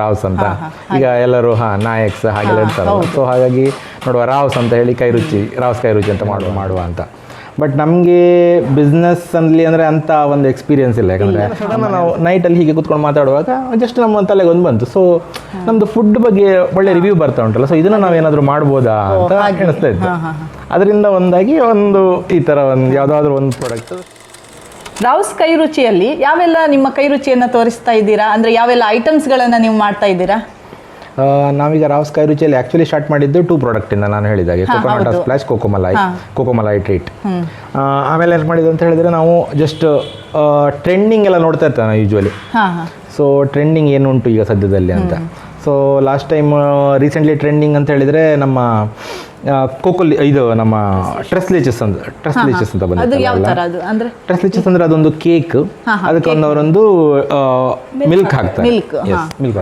Rouse ಅಂತ ಈಗ ಎಲ್ಲರೂ ನಾಯಕ್ಸ್ ಹಾಗೆಲ್ಲ ಇರ್ತಾರೆ. ಸೊ ಹಾಗಾಗಿ ನೋಡುವ ರಾವ್ಸ್ ಅಂತ ಹೇಳಿ ರಾವ್ಸ್ ಕೈ ರುಚಿ ಅಂತ ಮಾಡುವ ಅಂತ. ಬಟ್ ನಮಗೆ ಬಿಸ್ನೆಸ್ ಅಲ್ಲಿ ಅಂದರೆ ಅಂತ ಒಂದು ಎಕ್ಸ್ಪೀರಿಯನ್ಸ್ ಇಲ್ಲ. ಯಾಕಂದರೆ ನಾವು ನೈಟಲ್ಲಿ ಹೀಗೆ ಕೂತ್ಕೊಂಡು ಮಾತಾಡುವಾಗ ಜಸ್ಟ್ ನಮ್ಮ ತಲೆಗೆ ಒಂದು ಬಂತು. ಸೊ ನಮ್ಮದು ಫುಡ್ ಬಗ್ಗೆ ಒಳ್ಳೆ ರಿವ್ಯೂ ಬರ್ತಾ ಉಂಟಲ್ಲ, ಸೊ ಇದನ್ನು ನಾವೇನಾದರೂ ಮಾಡ್ಬೋದಾ ಅಂತ ಎಣಿಸ್ತಾ ಇತ್ತು. ಅದರಿಂದ ಒಂದಾಗಿ ಈ ಥರ ಒಂದು ಯಾವುದಾದ್ರೂ ಒಂದು ಪ್ರಾಡಕ್ಟ್. ರಾವ್ಸ್ ಕೈ ರುಚಿಯಲ್ಲಿ ಯಾವೆಲ್ಲ ನಿಮ್ಮ ಕೈ ರುಚಿಯನ್ನು ತೋರಿಸ್ತಾ ಇದ್ದೀರಾ? ಅಂದರೆ ಯಾವೆಲ್ಲ ಐಟಮ್ಸ್ಗಳನ್ನು ನೀವು ಮಾಡ್ತಾ ಇದ್ದೀರಾ? ನಾವೀಗ ರಾವ್ಸ್ ಕೈ ರುಚಿಯಲ್ಲಿ ಆ್ಯಕ್ಚುಲಿ ಸ್ಟಾರ್ಟ್ ಮಾಡಿದ್ದು 2 ಪ್ರಾಡಕ್ಟಿಂದ. ನಾನು ಹೇಳಿದಾಗೆ ಕೊಕೊನಟ್ ಸ್ಪ್ಲಾಶ್, ಕೋಕೋಮಲೈ ಟ್ರೀಟ್. ಆಮೇಲೆ ಏನು ಮಾಡಿದ್ದು ಅಂತ ಹೇಳಿದರೆ, ನಾವು ಜಸ್ಟ್ ಟ್ರೆಂಡಿಂಗ್ ಎಲ್ಲ ನೋಡ್ತಾ ಇರ್ತೇವೆ ನಾವು ಯೂಶ್ವಲಿ. ಸೊ ಟ್ರೆಂಡಿಂಗ್ ಏನುಂಟು ಈಗ ಸದ್ಯದಲ್ಲಿ ಅಂತ. So last time recently trending ಅಂತ ಹೇಳಿದರೆ ನಮ್ಮ ಇದು ನಮ್ಮ ಟ್ರೆಸ್ ಲಿಚಸ್ ಅಂತ ಬಂದಿದೆ. ಟ್ರೆಸ್ ಲಿಚಸ್ ಅಂದರೆ ಅದೊಂದು ಕೇಕ್, ಅದಕ್ಕೆ ಅವರೊಂದು ಮಿಲ್ಕ್ ಹಾಕ್ತಾರೆ.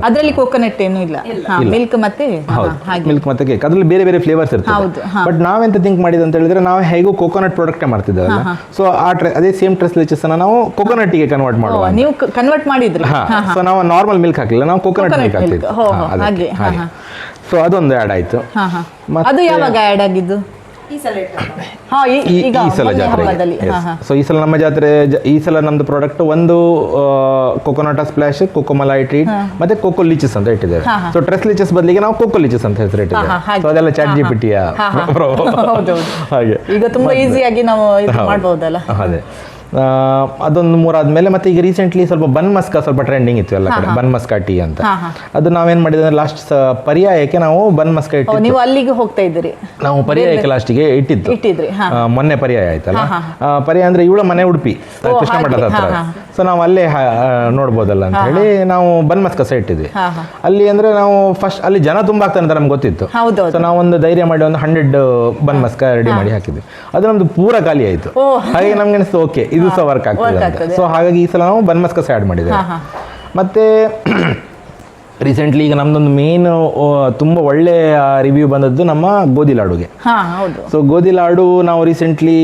ಅದರಲ್ಲಿ ಕೋಕೋನಟ್ ಏನು ಇಲ್ಲ, ಮಿಲ್ಕ್ ಮತ್ತೆ ಕೇಕ್, ಅದರಲ್ಲಿ ಬೇರೆ ಬೇರೆ ಫ್ಲೇವರ್ಸ್ ಇರ್ತದೆ. ಬಟ್ ನಾವೆಂತ ಥಿಂಕ್ ಮಾಡಿದ್ದು ಅಂತ ಹೇಳಿದ್ರೆ, ನಾವು ಹೇಗೂ ಕೋಕೋನಟ್ ಪ್ರಾಡಕ್ಟೇ ಮಾಡ್ತಿದ್ದೇವಲ್ಲ, ಸೊ ಅದೇ ಸೇಮ್ ಟ್ರೆಸ್ ಲಿಚಸ್ ಅನ್ನ ನಾವು ಕೋಕೋನಟ್ಗೆ ಕನ್ವರ್ಟ್ ಮಾಡುವ. ನೀವು ಕನ್ವರ್ಟ್ ಮಾಡಿದ್ರಿ? ಸೊ ನಾವು ನಾರ್ಮಲ್ ಮಿಲ್ಕ್ ಹಾಕಲಿಲ್ಲ, ನಾವು ಕೋಕೋನಟ್ ಮಿಲ್ಕ್ ಹಾಕ್ತಿದ್ವಿ. ಸೊ ಅದೊಂದು ಆ್ಯಡ್ ಆಯಿತು. ಅದು ಯಾವಾಗ ಆ್ಯಡ್ ಆಗಿದ್ದು? ಈ ಸಲ ಜಾತ್ರೆ. ಸೊ ಈ ಸಲ ನಮ್ಮ ಜಾತ್ರೆ, ಈ ಸಲ ನಮ್ದು ಪ್ರಾಡಕ್ಟ್ ಒಂದು ಕೊಕೊನಟ್ ಸ್ಪ್ಲಾಶ್, ಕೋಕೋಮಲೈ ಟ್ರೀಟ್ ಮತ್ತೆ ಕೋಕೋ ಲಿಚಸ್ ಅಂತ ಇಟ್ಟಿದ್ದೇವೆ. ಸೊ ಟ್ರೆಸ್ ಲಿಚಸ್ ಬದಲಿಗೆ ನಾವು ಕೋಕೋ ಲಿಚಸ್ ಅಂತ ಹೆಸರು ಇಟ್ಟಿದ್ದೇವೆ. ಸೊ ಅದೆಲ್ಲ ChatGPT ಹಾಗೆ ಈಗ ತುಂಬಾ ಈಸಿಯಾಗಿ ನಾವು ಮಾಡಬಹುದಲ್ಲ. ಅದೇ ಅದೊಂದು 3 ಆದ್ಮೇಲೆ ಮತ್ತೆ ಈಗ ರೀಸೆಂಟ್ಲಿ ಸ್ವಲ್ಪ ಬನ್ ಮಸ್ಕಾ ಸ್ವಲ್ಪ ಟ್ರೆಂಡಿಂಗ್ ಇತ್ತು ಎಲ್ಲ ಕಡೆ, ಬನ್ ಮಸ್ಕಾ ಟೀ ಅಂತ. ಅದು ನಾವೇನ್ ಮಾಡಿದ್ರೆ ಲಾಸ್ಟ್ ಪರ್ಯಾಯಕ್ಕೆ ನಾವು ಬನ್ ಮಸ್ಕಾ ಇಟ್ಟು, ನೀವು ಅಲ್ಲಿಗೆ ಹೋಗ್ತಾ ಇದ್ದೀರಿ? ನಾವು ಪರ್ಯಾಯಕ್ಕೆ ಲಾಸ್ಟಿಗೆ ಇಟ್ಟಿದ್ರಿ. ಮೊನ್ನೆ ಪರ್ಯಾಯ ಆಯ್ತಲ್ಲ. ಪರ್ಯಾಯ ಅಂದ್ರೆ ಇವಳ ಮನೆ ಉಡುಪಿ, ಕೃಷ್ಣ ಮಠದ ಹತ್ರ. ಸೊ ನಾವು ಅಲ್ಲೇ ನೋಡ್ಬೋದಲ್ಲ ಅಂತ ಹೇಳಿ ನಾವು ಬನ್ ಮಸ್ಕಾ ಸಹ ಇಟ್ಟಿದ್ವಿ. ಅಲ್ಲಿ ಅಂದ್ರೆ ನಾವು ಫಸ್ಟ್ ಅಲ್ಲಿ ಜನ ತುಂಬಾ ಆಗ್ತಾರೆ ಅಂತ ನಮ್ಗೆ ಗೊತ್ತಿತ್ತು. ಸೊ ನಾವು ಒಂದು ಧೈರ್ಯ ಮಾಡಿ ಒಂದು 100 ಬನ್ ಮಸ್ಕಾ ರೆಡಿ ಮಾಡಿ ಹಾಕಿದ್ವಿ. ಅದು ನಮ್ದು ಪೂರ ಖಾಲಿ ಆಯ್ತು. ಹಾಗೆ ನಮ್ಗೆ ಅನಿಸ್ತು ಓಕೆ ಇದು ಸಹ ವರ್ಕ್ ಆಗ್ತದೆ. ಸೊ ಹಾಗಾಗಿ ಈ ಸಲ ನಾವು ಬನ್ ಮಸ್ಕಾ ಸಹ ಆ್ಯಡ್ ಮಾಡಿದ್ದೇವೆ. ಮತ್ತೆ ರೀಸೆಂಟ್ಲಿ ಈಗ ನಮ್ದೊಂದು ಮೇನ್ ತುಂಬ ಒಳ್ಳೆ ರಿವ್ಯೂ ಬಂದದ್ದು ನಮ್ಮ ಗೋಧಿ ಲಾಡುಗೆ. ಸೊ ಗೋಧಿ ಲಾಡು ನಾವು ರೀಸೆಂಟ್ಲಿ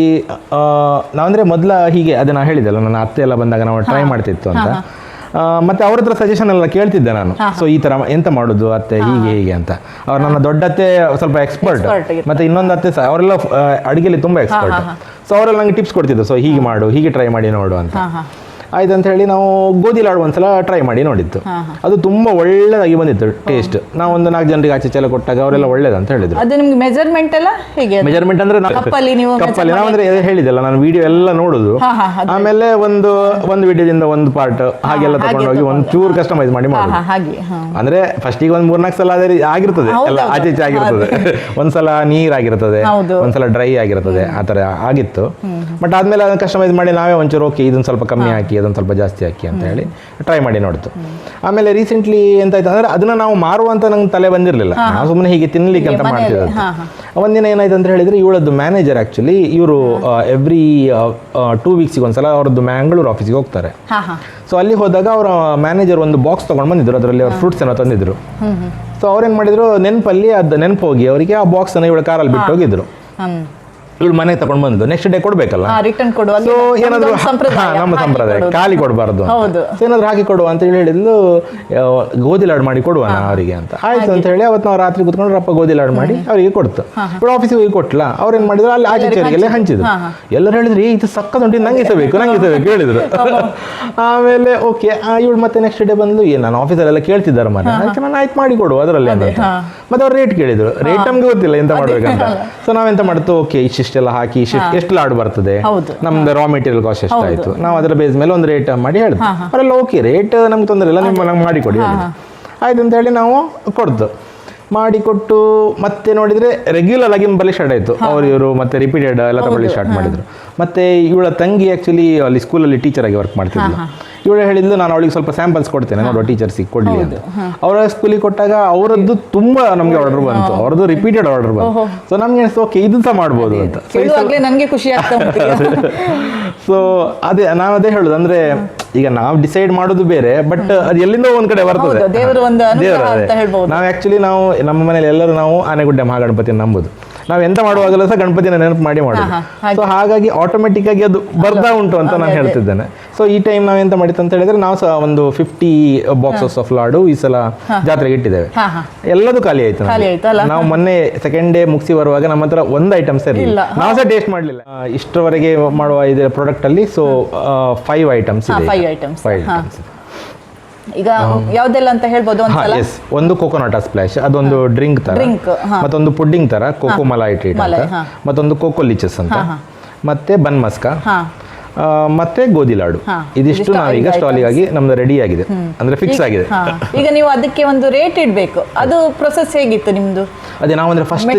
ನಾವಂದರೆ ಮೊದಲ ಹೀಗೆ ಅದೇ ನಾನು ಹೇಳಿದ್ದೆಲ್ಲ, ನನ್ನ ಅತ್ತೆ ಎಲ್ಲ ಬಂದಾಗ ನಾವು ಟ್ರೈ ಮಾಡ್ತಿತ್ತು ಅಂತ. ಮತ್ತೆ ಅವ್ರ ಹತ್ರ ಸಜೆಷನ್ ಎಲ್ಲ ಕೇಳ್ತಿದ್ದೆ ನಾನು. ಸೊ ಈ ಥರ ಎಂತ ಮಾಡೋದು ಅತ್ತೆ, ಹೀಗೆ ಅಂತ. ಅವ್ರು ನನ್ನ ದೊಡ್ಡ ಅತ್ತೆ ಸ್ವಲ್ಪ ಎಕ್ಸ್ಪರ್ಟ್, ಮತ್ತೆ ಇನ್ನೊಂದು ಅತ್ತೆ ಸಹ ಅವರೆಲ್ಲ ಅಡುಗೆಲಿ ತುಂಬ ಎಕ್ಸ್ಪರ್ಟ್. ಸೊ ಅವರೆಲ್ಲ ನಂಗೆ ಟಿಪ್ಸ್ ಕೊಡ್ತಿದ್ದು, ಸೊ ಹೀಗೆ ಮಾಡು, ಹೀಗೆ ಟ್ರೈ ಮಾಡಿ ನೋಡು ಅಂತ. ಆಯ್ತು ಅಂತ ಹೇಳಿ ನಾವು ಗೋಧಿ ಲಾಡು ಒಂದ್ಸಲ ಟ್ರೈ ಮಾಡಿ ನೋಡಿದ್ದು. ಅದು ತುಂಬ ಒಳ್ಳೆದಾಗಿ ಬಂದಿತ್ತು ಟೇಸ್ಟ್. ನಾವು ಒಂದು 4 ಜನರಿಗೆ ಆಚೆ ಚೆಲ್ಲ ಕೊಟ್ಟಾಗ ಅವರೆಲ್ಲ ಒಳ್ಳೇದಂತ ಹೇಳಿದ್ರು. ಅದು ನಿಮ್ಗೆ ಮೆಜರ್ಮೆಂಟ್ ಎಲ್ಲ ಹೇಗೆ? ಮೆಜರ್ಮೆಂಟ್ ಅಂದ್ರೆ ಕಪ್ಪಲ್ಲಿ ನಾವಂದ್ರೆ ಹೇಳಿದೆಲ್ಲ ನಾನು ವಿಡಿಯೋ ಎಲ್ಲ ನೋಡುದು. ಆಮೇಲೆ ಒಂದು ವಿಡಿಯೋದಿಂದ ಒಂದು ಪಾರ್ಟ್ ಹಾಗೆಲ್ಲ ತಗೊಂಡೋಗಿ ಒಂದು ಚೂರು ಕಸ್ಟಮೈಸ್ ಮಾಡಿ ಮಾಡೋದು. ಅಂದ್ರೆ ಫಸ್ಟಿಗೆ ಒಂದು 3-4 ಸಲ ಅದೇ ಆಗಿರ್ತದೆ, ಎಲ್ಲ ಆಚೆ ಈಚೆ ಆಗಿರ್ತದೆ. ಒಂದ್ಸಲ ನೀರಾಗಿರ್ತದೆ, ಒಂದ್ಸಲ ಡ್ರೈ ಆಗಿರ್ತದೆ, ಆ ಥರ ಆಗಿತ್ತು. ಬಟ್ ಆದ್ಮೇಲೆ ಅದನ್ನ ಕಸ್ಟಮೈಸ್ ಮಾಡಿ ನಾವೇ ಒಂಚೂರು ಓಕೆ ಇದನ್ನ ಸ್ವಲ್ಪ ಕಮ್ಮಿ ಹಾಕಿ ಅದನ್ನು ಸ್ವಲ್ಪ ಜಾಸ್ತಿ ಹಾಕಿ ಅಂತ ಹೇಳಿ ಟ್ರೈ ಮಾಡಿ ನೋಡ್ತು. ಆಮೇಲೆ ರೀಸೆಂಟ್ಲಿ ಎಂತಾಯ್ತು ಅಂದರೆ, ಅದನ್ನ ನಾವು ಮಾರುವಂತ ನಂಗೆ ತಲೆ ಬಂದಿರಲಿಲ್ಲ, ನಾವು ಸುಮ್ಮನೆ ಹೀಗೆ ತಿನ್ಲಿಕ್ಕೆ ಅಂತ ಮಾಡ್ತಿದ್ದು. ಒಂದಿನ ಏನಾಯ್ತು ಅಂತ ಹೇಳಿದ್ರೆ, ಇವಳದ್ದು ಮ್ಯಾನೇಜರ್ ಆ್ಯಕ್ಚುಲಿ ಇವರು ಎವ್ರಿ 2 ವೀಕ್ಸಿಗೆ ಒಂದ್ಸಲ ಅವ್ರದ್ದು ಮ್ಯಾಂಗ್ಳೂರು ಆಫೀಸಿಗೆ ಹೋಗ್ತಾರೆ. ಸೊ ಅಲ್ಲಿ ಹೋದಾಗ ಅವರ ಮ್ಯಾನೇಜರ್ ಒಂದು ಬಾಕ್ಸ್ ತೊಗೊಂಡು ಬಂದಿದ್ರು, ಅದರಲ್ಲಿ ಅವ್ರು ಫ್ರೂಟ್ಸ್ ಏನೋ ತಂದಿದ್ರು. ಸೊ ಅವ್ರೇನು ಮಾಡಿದ್ರು, ನೆನಪಲ್ಲಿ ಅದು ನೆನಪು ಹೋಗಿ ಅವರಿಗೆ ಆ ಬಾಕ್ಸನ್ನು ಇವಳ ಕಾರಲ್ಲಿ ಬಿಟ್ಟು ಹೋಗಿದ್ರು. ಇವಳು ಮನೆಗೆ ತಗೊಂಡು ಬಂದು ನೆಕ್ಸ್ಟ್ ಡೇ ಕೊಡ್ಬೇಕಲ್ಲ, ಸೊ ಏನಾದ್ರು ನಮ್ಮ ಸಂಪ್ರದಾಯ ಖಾಲಿ ಕೊಡಬಾರ್ದು, ಸೊ ಏನಾದ್ರು ಹಾಕಿ ಕೊಡುವ ಅಂತ ಹೇಳಿ ಹೇಳಿದ್ಲು. ಗೋಧಿ ಲಾಡು ಮಾಡಿ ಕೊಡುವ ಅವರಿಗೆ ಅಂತ. ಆಯ್ತು ಅಂತ ಹೇಳಿ ಅವತ್ತು ನಾವು ರಾತ್ರಿ ಕೂತ್ಕೊಂಡು ರಪ್ಪ ಗೋಧಿ ಲಾಡು ಮಾಡಿ ಅವರಿಗೆ ಕೊಡ್ತು. ಇವಳು ಆಫೀಸಿಗೆ ಹೋಗಿ ಕೊಟ್ಲ. ಅವ್ರೇನ್ ಮಾಡಿದ್ರು, ಅಲ್ಲಿ ಆಚೆಚೆರಿಗೆಲ್ಲ ಹಂಚಿದ್ರು. ಎಲ್ಲರೂ ಹೇಳಿದ್ರು ಇದು ಸಕ್ಕತ್ ಉಂಟು, ನಂಗೆ ಇಸಬೇಕು ಹೇಳಿದ್ರು. ಆಮೇಲೆ ಓಕೆ, ಇವಳು ಮತ್ತೆ ನೆಕ್ಸ್ಟ್ ಡೇ ಬಂದು ನಾನು ಆಫೀಸಲ್ಲೆಲ್ಲ ಕೇಳ್ತಿದ್ದಾರೆ ಮನೆ, ಅದಕ್ಕೆ ನಾನು ಆಯ್ತು ಮಾಡಿ ಕೊಡುವ ಅದರಲ್ಲಿ ಅಂತ. ಮತ್ತೆ ಅವ್ರು ರೇಟ್ ಕೇಳಿದ್ರು. ರೇಟ್ ನಮ್ಗೆ ಗೊತ್ತಿಲ್ಲ ಎಂತ ಮಾಡ್ಬೇಕಂತ. ಸೊ ನಾವೆಂತ ಮಾಡ್ತು, ಓಕೆ ಇಷ್ಟೆಲ್ಲ ಹಾಕಿ ಎಷ್ಟು ಲಾಡು ಬರ್ತದೆ, ನಮ್ದು ರಾ ಮೆಟೀರಿಯಲ್ ಕಾಸ್ಟ್ ಎಷ್ಟಾಯ್ತು, ನಾವು ಅದರ ಬೇಸ್ ಮೇಲೆ ಒಂದು ರೇಟ್ ಮಾಡಿ ಹೇಳಿದ್ವಿ. ಅವರೆಲ್ಲ ಓಕೆ ರೇಟ್ ನಮ್ಗೆ ತೊಂದರೆ ಇಲ್ಲ, ನಮ್ಗೆ ಮಾಡಿಕೊಡಿ ಆಯ್ತು ಅಂತ ಹೇಳಿ ನಾವು ಕೊಡ್ತು. ಮಾಡಿಕೊಟ್ಟು ಮತ್ತೆ ನೋಡಿದ್ರೆ ರೆಗ್ಯುಲರ್ ಆಗಿ ಬರಲಿ ಸ್ಟಾರ್ಟ್ ಆಯಿತು. ಇವರು ಮತ್ತೆ ರಿಪೀಟೆಡ್ ಎಲ್ಲ ತಗೊಳ್ಳಿ ಸ್ಟಾರ್ಟ್ ಮಾಡಿದ್ರು. ಮತ್ತೆ ಇವಳ ತಂಗಿ ಆ್ಯಕ್ಚುಲಿ ಅಲ್ಲಿ ಸ್ಕೂಲಲ್ಲಿ ಟೀಚರ್ ಆಗಿ ವರ್ಕ್ ಮಾಡ್ತಿದ್ಲು. ಇವಳು ಹೇಳಿದ್ಲು, ನಾನು ಅವಳಿಗೆ ಸ್ವಲ್ಪ ಸ್ಯಾಂಪಲ್ಸ್ ಕೊಡ್ತೇನೆ ನೋಡುವ ಟೀಚರ್ಸಿಗೆ ಕೊಡಲಿ ಅಂತ. ಅವರ ಸ್ಕೂಲಿಗೆ ಕೊಟ್ಟಾಗ ಅವರದ್ದು ತುಂಬ ನಮಗೆ ಆರ್ಡರ್ ಬಂತು, ಅವ್ರದ್ದು ರಿಪೀಟೆಡ್ ಆರ್ಡರ್ ಬಂತು. ಸೊ ನಮ್ಗೆ ಅನಿಸ್ತು ಓಕೆ ಇದು ಸಹ ಮಾಡ್ಬೋದು ಅಂತ. ನನಗೆ ಖುಷಿ ಆಗ್ತದೆ. ಸೊ ಅದೇ ಹೇಳುದು, ಅಂದ್ರೆ ಈಗ ನಾವು ಡಿಸೈಡ್ ಮಾಡೋದು ಬೇರೆ, ಬಟ್ ಅದು ಎಲ್ಲಿಂದ ಒಂದ್ ಕಡೆ ಬರ್ತದೆ. ದೇವರು ನಾವು ಆಕ್ಚುಲಿ ನಮ್ಮ ಮನೇಲಿ ಎಲ್ಲರೂ ನಾವು ಆನೆಗುಡ್ಡೆ ಮಹಾಗಣಪತಿ ನಂಬುದು. ನಾವು ಎಂತ ಮಾಡುವಾಗಲೂ ಸಹ ಗಣಪತಿನ ನೆನಪು ಮಾಡಿ ಮಾಡೋದು. ಸೊ ಹಾಗಾಗಿ ಆಟೋಮೆಟಿಕ್ ಆಗಿ ಅದು ಬರ್ತಾ ಉಂಟು ಅಂತ ನಾನು ಹೇಳ್ತಿದ್ದೇನೆ. ಸೊ ಈ ಟೈಮ್ ನಾವು ಎಂತ ಮಾಡಿತ್ತು ಅಂತ ಹೇಳಿದ್ರೆ ನಾವು ಸಹ ಒಂದು 50 ಬಾಕ್ಸಸ್ ಆಫ್ ಲಾಡು ಈ ಸಲ ಜಾತ್ರೆಗೆ ಇಟ್ಟಿದ್ದೇವೆ. ಎಲ್ಲದೂ ಖಾಲಿ ಆಯ್ತು. ನಾವು ಮೊನ್ನೆ ಸೆಕೆಂಡ್ ಡೇ ಮುಗಿಸಿ ಬರುವಾಗ ನಮ್ಮ ಹತ್ರ ಒಂದು ಐಟಮ್ಸ್ ಇರಲಿಲ್ಲ, ನಾವು ಸಹ ಟೇಸ್ಟ್ ಮಾಡಲಿಲ್ಲ. ಇಷ್ಟರವರೆಗೆ ಮಾಡುವ ಇದೆ ಪ್ರಾಡಕ್ಟ್ ಅಲ್ಲಿ. ಸೊ 5 ಐಟಮ್ಸ್ ಇದೆ. 5 ಐಟಮ್ಸ್ ಈಗ ಯಾವ್ದೆಲ್ಲ ಅಂತ ಹೇಳ್ಬೋದು ಒಂದ್ಸಲ? ಒಂದು ಕೋಕೋನಟ್ ಸ್ಪ್ಲಾಶ್, ಅದೊಂದು ಡ್ರಿಂಕ್ ತರ, ಮತ್ತೊಂದು ಪುಡ್ಡಿಂಗ್ ತರ ಕೋಕೋ ಮಲಾಯ್ ಟ್ರೀಟ್ ಅಂತ, ಮತ್ತೊಂದು ಕೋಕೋ ಲಿಚಸ್ ಅಂತ, ಮತ್ತೆ ಬನ್ ಮಸ್ಕಾ, ಮತ್ತೆ ಗೋಧಿ ಲಾಡು. ಇದಿಷ್ಟು ನಾವೀಗ ಸ್ಟಾಲಿಗಾಗಿ ನಮ್ದು ರೆಡಿ ಆಗಿದೆ, ಅಂದ್ರೆ ಫಿಕ್ಸ್ ಆಗಿದೆ. ಈಗ ನೀವು ಅದಕ್ಕೆ ಒಂದು ರೇಟ್ ಇಡಬೇಕು, ಅದು ಪ್ರೊಸೆಸ್ ಹೇಗಿತ್ತು ನಿಮ್ದು? ಅದೇ ನಾವು ಅಂದ್ರೆ ಫಸ್ಟ್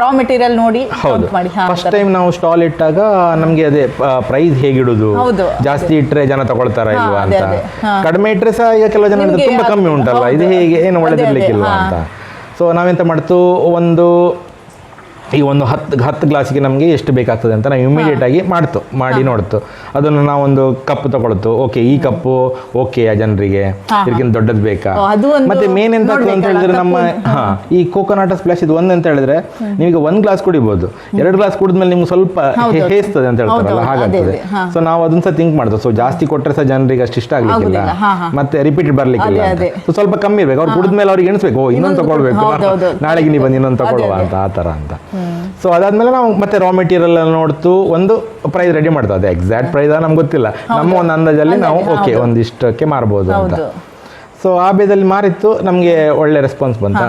ರಾ ಮೆಟೀರಿಯಲ್ ನೋಡಿ. ಹೌದು, ಫಸ್ಟ್ ಟೈಮ್ ನಾವು ಸ್ಟಾಲ್ ಇಟ್ಟಾಗ ನಮ್ಗೆ ಅದೇ ಪ್ರೈಸ್ ಹೇಗಿಡುದು, ಜಾಸ್ತಿ ಇಟ್ರೆ ಜನ ತಗೊಳ್ತಾರ ಇಲ್ವಾ ಅಂತ, ಕಡಿಮೆ ಇಟ್ರೆ ಸಹ ಈಗ ಕೆಲವು ಜನ ತುಂಬಾ ಕಮ್ಮಿ ಉಂಟಲ್ಲ, ಇದು ಹೇಗೆ ಏನು ಒಳ್ಳೆದಿರ್ಲಿಕ್ಕಿಲ್ವಾ ಅಂತ. ಸೊ ನಾವೆಂತ ಮಾಡ್ತು, ಈ ಒಂದು 10 ಗ್ಲಾಸಿಗೆ ನಮಗೆ ಎಷ್ಟು ಬೇಕಾಗ್ತದೆ ಅಂತ ನಾವು ಇಮಿಡಿಯೇಟ್ ಆಗಿ ಮಾಡಿ ನೋಡ್ತು. ಅದನ್ನು ನಾವೊಂದು ಕಪ್ ತಗೊಳ್ತು, ಓಕೆ ಈ ಕಪ್ಪು ಓಕೆ ಆ ಜನರಿಗೆ, ಇದಕ್ಕಿಂತ ದೊಡ್ಡದು ಬೇಕಾ. ಮತ್ತೆ ಮೇನ್ ಎಂತ ಅಂತ ಹೇಳಿದ್ರೆ ನಮ್ಮ ಈ ಕೋಕೋನಟ್ ಸ್ಪ್ಲಾಶ್ ಇದು ಒಂದಂತ ಹೇಳಿದ್ರೆ ನಿಮಗೆ 1 ಗ್ಲಾಸ್ ಕುಡಿಬಹುದು, 2 ಗ್ಲಾಸ್ ಕುಡಿದ್ಮೇಲೆ ನಿಮ್ಗೆ ಸ್ವಲ್ಪ ಹೇಸ್ತದೆ ಅಂತ ಹೇಳ್ತಾರಲ್ಲ, ಹಾಗಾಗ್ತದೆ. ಸೊ ನಾವು ಅದನ್ನ ಸಹ ಥಿಂಕ್ ಮಾಡ್ತೇವೆ. ಸೊ ಜಾಸ್ತಿ ಕೊಟ್ಟರೆ ಸಹ ಜನರಿಗೆ ಅಷ್ಟು ಇಷ್ಟ ಆಗ್ಲಿಕ್ಕಿಲ್ಲ, ಮತ್ತೆ ರಿಪೀಟ್ ಬರ್ಲಿಕ್ಕಿಲ್ಲ. ಸೊ ಸ್ವಲ್ಪ ಕಮ್ಮಿ ಇರ್ಬೇಕು, ಅವ್ರು ಕುಡಿದ್ಮೇಲೆ ಅವ್ರಿಗೆ ಎಣಿಸ್ಬೇಕು, ಓ ಇನ್ನೊಂದು ತಗೊಳ್ಬೇಕು, ನಾಳೆಗೆ ನೀವು ಬಂದು ಇನ್ನೊಂದು ತಗೊಳ್ಳುವ ಅಂತ, ಆ ಥರ ಅಂತ. ಸೊ ಅದಾದ್ಮೇಲೆ ನಾವು ಮತ್ತೆ ರಾ ಮೆಟೀರಿಯಲ್ ನೋಡ್ತು, ಒಂದು ಪ್ರೈಸ್ ರೆಡಿ ಮಾಡ್ತೇವೆ. ಅದು ಎಕ್ಸಾಕ್ಟ್ ಪ್ರೈಸ್ ನಮ್ಗೆ ಗೊತ್ತಿಲ್ಲ, ನಮ್ಮ ಒಂದು ಅಂದಾಜಲ್ಲಿ ನಾವು ಓಕೆ ಒಂದಿಷ್ಟಕ್ಕೆ ಮಾರ್ಬೋದು ಅಂತ. ಸೊ ಆ ಬೇದಲ್ಲಿ ಮಾರಿತ್ತು, ನಮಗೆ ಒಳ್ಳೆ ರೆಸ್ಪಾನ್ಸ್ ಬಂತ.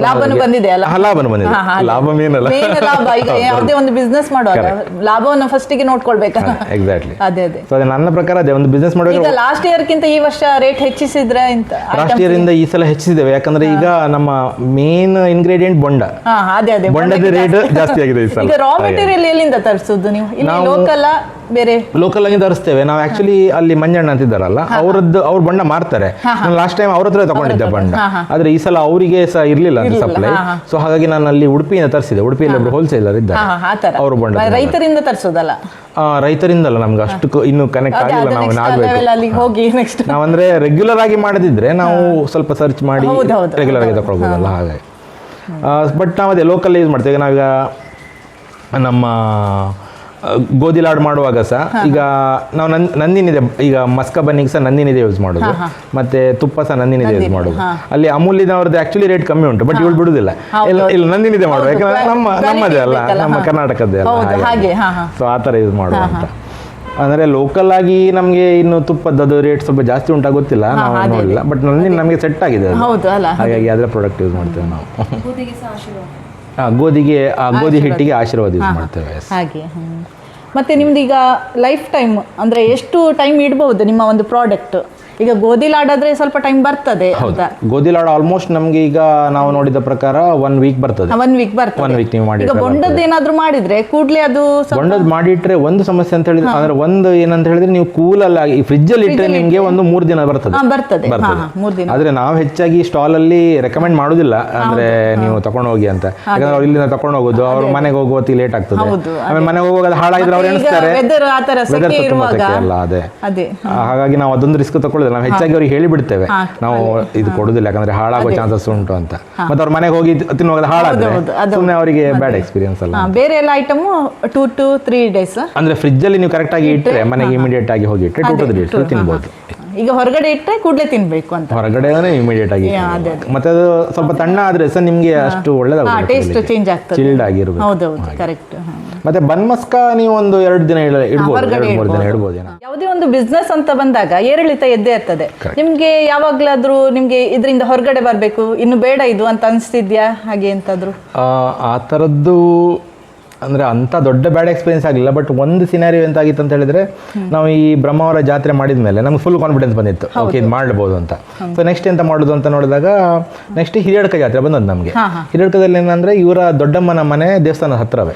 ಲಾಭನೂ ಬಂದಿದೆ ಅಲ್ಲ? ಲಾಭನೂ ಬಂದಿದೆ. ಲಾಭ ಮೇನಲ್ಲ, ಲಾಭ. ಈಗ ಯಾವುದೇ ಒಂದು ಬಿಸ್ನೆಸ್ ಮಾಡುವಾಗ ಲಾಭವನ್ನು ಫಸ್ಟಿಗೆ ನೋಡ್ಕೊಳ್ಬೇಕು. ಎಕ್ಸಾಕ್ಟ್ಲಿ. ಅದೇ ಸೊ ಅದೇ ನನ್ನ ಪ್ರಕಾರ ಅದೇ ಒಂದು ಬಿಸ್ನೆಸ್ ಮಾಡುವಾಗ ಈಗ ಲಾಸ್ಟ್ ಇಯರ್ ಕಿಂತ ಈ ವರ್ಷ ರೇಟ್ ಹೆಚ್ಚಿಸಿದ್ರೆ ಅಂತ. ಲಾಸ್ಟ್ ಇಯರ್ ಇಂದ ಈ ಸಲ ಹೆಚ್ಚಿಸಿದ್ದೇವೆ, ಯಾಕಂದ್ರೆ ಈಗ ನಮ್ಮ ಮೇನ್ ಇಂಗ್ರೀಡಿಯೆಂಟ್ ಬೊಂಡ, ಬೊಂಡದ ರೇಟ್ ಜಾಸ್ತಿ ಆಗಿದೆ ಈ ಸಲ. ಈಗ ರಾ ಮೆಟೀರಿಯಲ್ ಎಲ್ಲಿಂದ ತರಿಸುದು ನೀವು? ಇಲ್ಲಿ ಲೋಕಲ್ ಬೇರೆ? ಲೋಕಲ್ ಆಗಿ ತರಿಸ್ತೇವೆ ನಾವು. ಆಕ್ಚುಲಿ ಅಲ್ಲಿ ಮಂಜಣ್ಣ ಅಂತಿದ್ದಾರಲ್ಲ, ಅವ್ರ ಬಣ್ಣ ಮಾರ್ತಾರೆ. ನಾನು ಲಾಸ್ಟ್ ಟೈಮ್ ಅವ್ರ ಹತ್ರ ತಗೊಂಡಿದ್ದೆ ಬಣ್ಣ, ಆದ್ರೆ ಈ ಸಲ ಅವರಿಗೆ ಸಹ ಇರ್ಲಿಲ್ಲ ಸಪ್ಲೈ. ಸೊ ಹಾಗಾಗಿ ನಾನು ಅಲ್ಲಿ ಉಡುಪಿಯಿಂದ ತರಿಸಿದೆ. ಉಡುಪಿಯಲ್ಲಿ ಒಬ್ರು ಹೋಲ್ಸೇಲರ್ ಇದ್ದಾರೆ, ಅವರು ಬಣ್ಣ. ರೈತರಿಂದ ತರಿಸೋದಲ್ಲ? ರೈತರಿಂದಲ್ಲ, ನಮ್ಗೆ ಅಷ್ಟು ಇನ್ನು ಕನೆಕ್ಟ್ ಆಗಿಲ್ಲ. ನಾವು ನಾವಂದ್ರೆ ರೆಗ್ಯುಲರ್ ಆಗಿ ಮಾಡದಿದ್ರೆ ನಾವು ಸ್ವಲ್ಪ ಸರ್ಚ್ ಮಾಡಿ ರೆಗ್ಯುಲರ್ ಆಗಿ ತಗೊಳ್ಬೋದಲ್ಲ, ಹಾಗಾಗಿ. ಬಟ್ ನಾವು ಅದೇ ಲೋಕಲ್ ಯೂಸ್ ಮಾಡ್ತೇವೆ. ನಾವೀಗ ನಮ್ಮ ಗೋಧಿ ಲಾಡು ಮಾಡುವಾಗ ಸಹ ಈಗ ನಾವು ನಂದಿನಿದೆ, ಈಗ ಮಸ್ಕ ಬನ್ನಿಗೆ ಸಹ ನಂದಿನಿದೆ ಯೂಸ್ ಮಾಡೋದು, ಮತ್ತೆ ತುಪ್ಪ ಸಹ ನಂದಿನಿದೆ ಯೂಸ್ ಮಾಡೋದು. ಅಲ್ಲಿ ಅಮೂಲ್ಯದವ್ರದ್ದು ಆಕ್ಚುಲಿ ರೇಟ್ ಕಮ್ಮಿ ಉಂಟು, ಬಟ್ ಇವಳು ಬಿಡುದಿಲ್ಲ, ಇಲ್ಲ ನಂದಿನಿದೆ ಮಾಡುವ, ಯಾಕಂದ್ರೆ ನಮ್ಮದೇ ಅಲ್ಲ, ನಮ್ಮ ಕರ್ನಾಟಕದ್ದೇ ಅಲ್ಲ. ಸೊ ಆ ಥರ ಯೂಸ್ ಮಾಡುವ ಅಂತ. ಅಂದರೆ ಲೋಕಲ್ ಆಗಿ ನಮಗೆ ಇನ್ನು ತುಪ್ಪದ್ದು ರೇಟ್ ಸ್ವಲ್ಪ ಜಾಸ್ತಿ ಉಂಟಾ ಗೊತ್ತಿಲ್ಲ, ನಾವು ನೋಡಿಲ್ಲ. ಬಟ್ ನಂದಿನಿ ನಮಗೆ ಸೆಟ್ ಆಗಿದೆ, ಹಾಗಾಗಿ ಅದರ ಪ್ರಾಡಕ್ಟ್ ಯೂಸ್ ಮಾಡ್ತೇವೆ ನಾವು. ಗೋಧಿ ಹಿಟ್ಟಿಗೆ ಆಶೀರ್ವಾದ ಯೂಸ್ ಮಾಡ್ತೇವೆ. ಹಾಗೆ. ಮತ್ತೆ ನಿಮ್ದು ಈಗ ಲೈಫ್ ಟೈಮ್ ಅಂದ್ರೆ ಎಷ್ಟು ಟೈಮ್ ಇಡಬಹುದು ನಿಮ್ಮ ಒಂದು ಪ್ರಾಡಕ್ಟ್? ಈಗ ಗೋಧಿ ಲಾಡಾದ್ರೆ ಸ್ವಲ್ಪ ಟೈಮ್ ಬರ್ತದೆ. ಗೋಧಿ ಲಾಡು ಆಲ್ಮೋಸ್ಟ್ ನಮ್ಗೆ ಈಗ ನಾವು ನೋಡಿದ ಪ್ರಕಾರ 1 ವೀಕ್ ಬರ್ತದೆ. 1 ವೀಕ್ ಬರ್ತದೆ. 1 ವೀಕ್ ನೀವು ಮಾಡಿ. ಈಗ ಬೊಂಡದ್ದು ಏನಾದ್ರೂ ಮಾಡಿದ್ರೆ ಕೂಡ್ಲೆ ಅದು ಬೊಂಡದ್ದು ಮಾಡಿಟ್ರೆ ಒಂದು ಸಮಸ್ಯೆ ಅಂತ ಹೇಳಿದ್ರೆ, ಅಂದ್ರೆ ಒಂದು ಏನಂತ ಹೇಳಿದ್ರೆ ನೀವು ಕೂಲಲ್ಲಿ ಆಗಿ ಫ್ರಿಜ್ ಅಲ್ಲಿ ಇಟ್ಟರೆ ನಿಮ್ಗೆ 1-3 ದಿನ ಬರ್ತದೆ. ಆದ್ರೆ ನಾವು ಹೆಚ್ಚಾಗಿ ಸ್ಟಾಲ್ ಅಲ್ಲಿ ರೆಕಮೆಂಡ್ ಮಾಡುದಿಲ್ಲ, ಅಂದ್ರೆ ನೀವು ತಗೊಂಡು ಹೋಗಿ ಅಂತ. ಯಾಕಂದ್ರೆ ಅವ್ರು ಇಲ್ಲಿಂದ ತಗೊಂಡು ಹೋಗೋದು, ಅವ್ರ ಮನೆಗೆ ಹೋಗುವತ್ತಿ ಲೇಟ್ ಆಗ್ತದೆ. ಆಮೇಲೆ ಮನೆಗೆ ಹೋಗೋದು ಹಾಳಾಗಿದ್ರೆ ಅವ್ರು ಎಣಿಸ್ತಾರೆ, ವೆದರ್ ಅಲ್ಲ. ಅದೇ ಹಾಗಾಗಿ ನಾವು ಅದೊಂದು ರಿಸ್ಕ್ ತಗೊಳ್ಳೋದು. ನಾವು ಹೆಚ್ಚಾಗಿ ಅವ್ರಿಗೆ ಹೇಳಿ ಬಿಡ್ತೇವೆ, ನಾವು ಇದು ಕೊಡುದಿಲ್ಲ, ಯಾಕಂದ್ರೆ ಹಾಳಾಗೋ ಚಾನ್ಸಸ್ ಉಂಟು ಅಂತ. ಮತ್ತೆ ಅವ್ರ ಮನೆಗೆ ಹೋಗಿ ತಿನ್ನುವಾಗ ಹಾಳಾದ್ರೆ ಸುಮ್ಮನೆ ಅವರಿಗೆ ಬ್ಯಾಡ್ ಎಕ್ಸ್ಪೀರಿಯನ್ಸ್ ಅಲ್ಲ. ಬೇರೆ ಎಲ್ಲ ಐಟಮ್ 2 to 3 days ಅಂದ್ರೆ ಫ್ರಿಜ್ ಅಲ್ಲಿ ನೀವು ಕರೆಕ್ಟ್ ಆಗಿ ಇಟ್ಟರೆ, ಮನೆಗೆ ಇಮಿಡಿಯೇಟ್ ಆಗಿ ಹೋಗಿ ಇಟ್ಟರೆ 2 to 3 days ತಿನ್ಬಹುದು. ಈಗ ಹೊರಗಡೆ ಇಟ್ಟರೆ ಕೂಡಲೇ ತಿನ್ಬೇಕು ಅಂತ. ಹೊರಗಡೆ ಇಮಿಡಿಯೇಟ್ ಆಗಿ. ಮತ್ತೆ ಅದು ಸ್ವಲ್ಪ ತಣ್ಣ ಆದ್ರೆ ಸಹ ನಿಮ್ಗೆ ಅಷ್ಟು ಒಳ್ಳೆದಾಗುತ್ತೆ, ಟೇಸ್ಟ್ ಚೇಂಜ್ ಆಗ್ತದೆ, ಚಿಲ್ಡ್ ಆಗಿರ್ಬೇಕು. ಹೌದೌದು, ಕರೆಕ್ಟ್. ಮತ್ತೆ ಬನ್ ಮಸ್ಕ ನೀವು ಒಂದು 2 ದಿನ ಇಡ್ಬೋದು, 3 ದಿನ ಇಡ್ಬೋದು. ಯಾವುದೇ ಒಂದು ಬಿಸ್ನೆಸ್ ಅಂತ ಬಂದಾಗ ಏರಿಳಿತ ಎದ್ದೇ ಇರ್ತದೆ. ನಿಮ್ಗೆ ಯಾವಾಗ್ಲಾದ್ರೂ ನಿಮ್ಗೆ ಇದರಿಂದ ಹೊರಗಡೆ ಬರ್ಬೇಕು, ಇನ್ನು ಬೇಡ ಇದು ಅಂತ ಅನ್ಸ್ತಿದ್ಯಾ? ಹಾಗೆ ಎಂತಾದ್ರು ಆ ಥರದ್ದು ಅಂದರೆ ಅಂಥ ದೊಡ್ಡ ಬ್ಯಾಡ್ ಎಕ್ಸ್ಪೀರಿಯನ್ಸ್ ಆಗಲಿಲ್ಲ. ಬಟ್ ಒಂದು ಸಿನಾರಿಯೋ ಎಂತಾಗಿತ್ತು ಅಂತ ಹೇಳಿದ್ರೆ, ನಾವು ಈ ಬ್ರಹ್ಮಾವರ ಜಾತ್ರೆ ಮಾಡಿದ ಮೇಲೆ ನಮ್ಗೆ ಫುಲ್ ಕಾನ್ಫಿಡೆನ್ಸ್ ಬಂದಿತ್ತು, ಓಕೆ ಇದು ಮಾಡ್ಬೋದು ಅಂತ. ಸೊ ನೆಕ್ಸ್ಟ್ ಎಂತ ಮಾಡೋದು ಅಂತ ನೋಡಿದಾಗ, ನೆಕ್ಸ್ಟ್ ಹಿರಿಯಡ್ಕ ಜಾತ್ರೆ ಬಂದದ್ದು ನಮಗೆ. ಹಿರಿಯಡ್ಕದಲ್ಲಿ ಏನಂದ್ರೆ ಇವರ ದೊಡ್ಡಮ್ಮನ ಮನೆ ದೇವಸ್ಥಾನದ ಹತ್ರವೇ.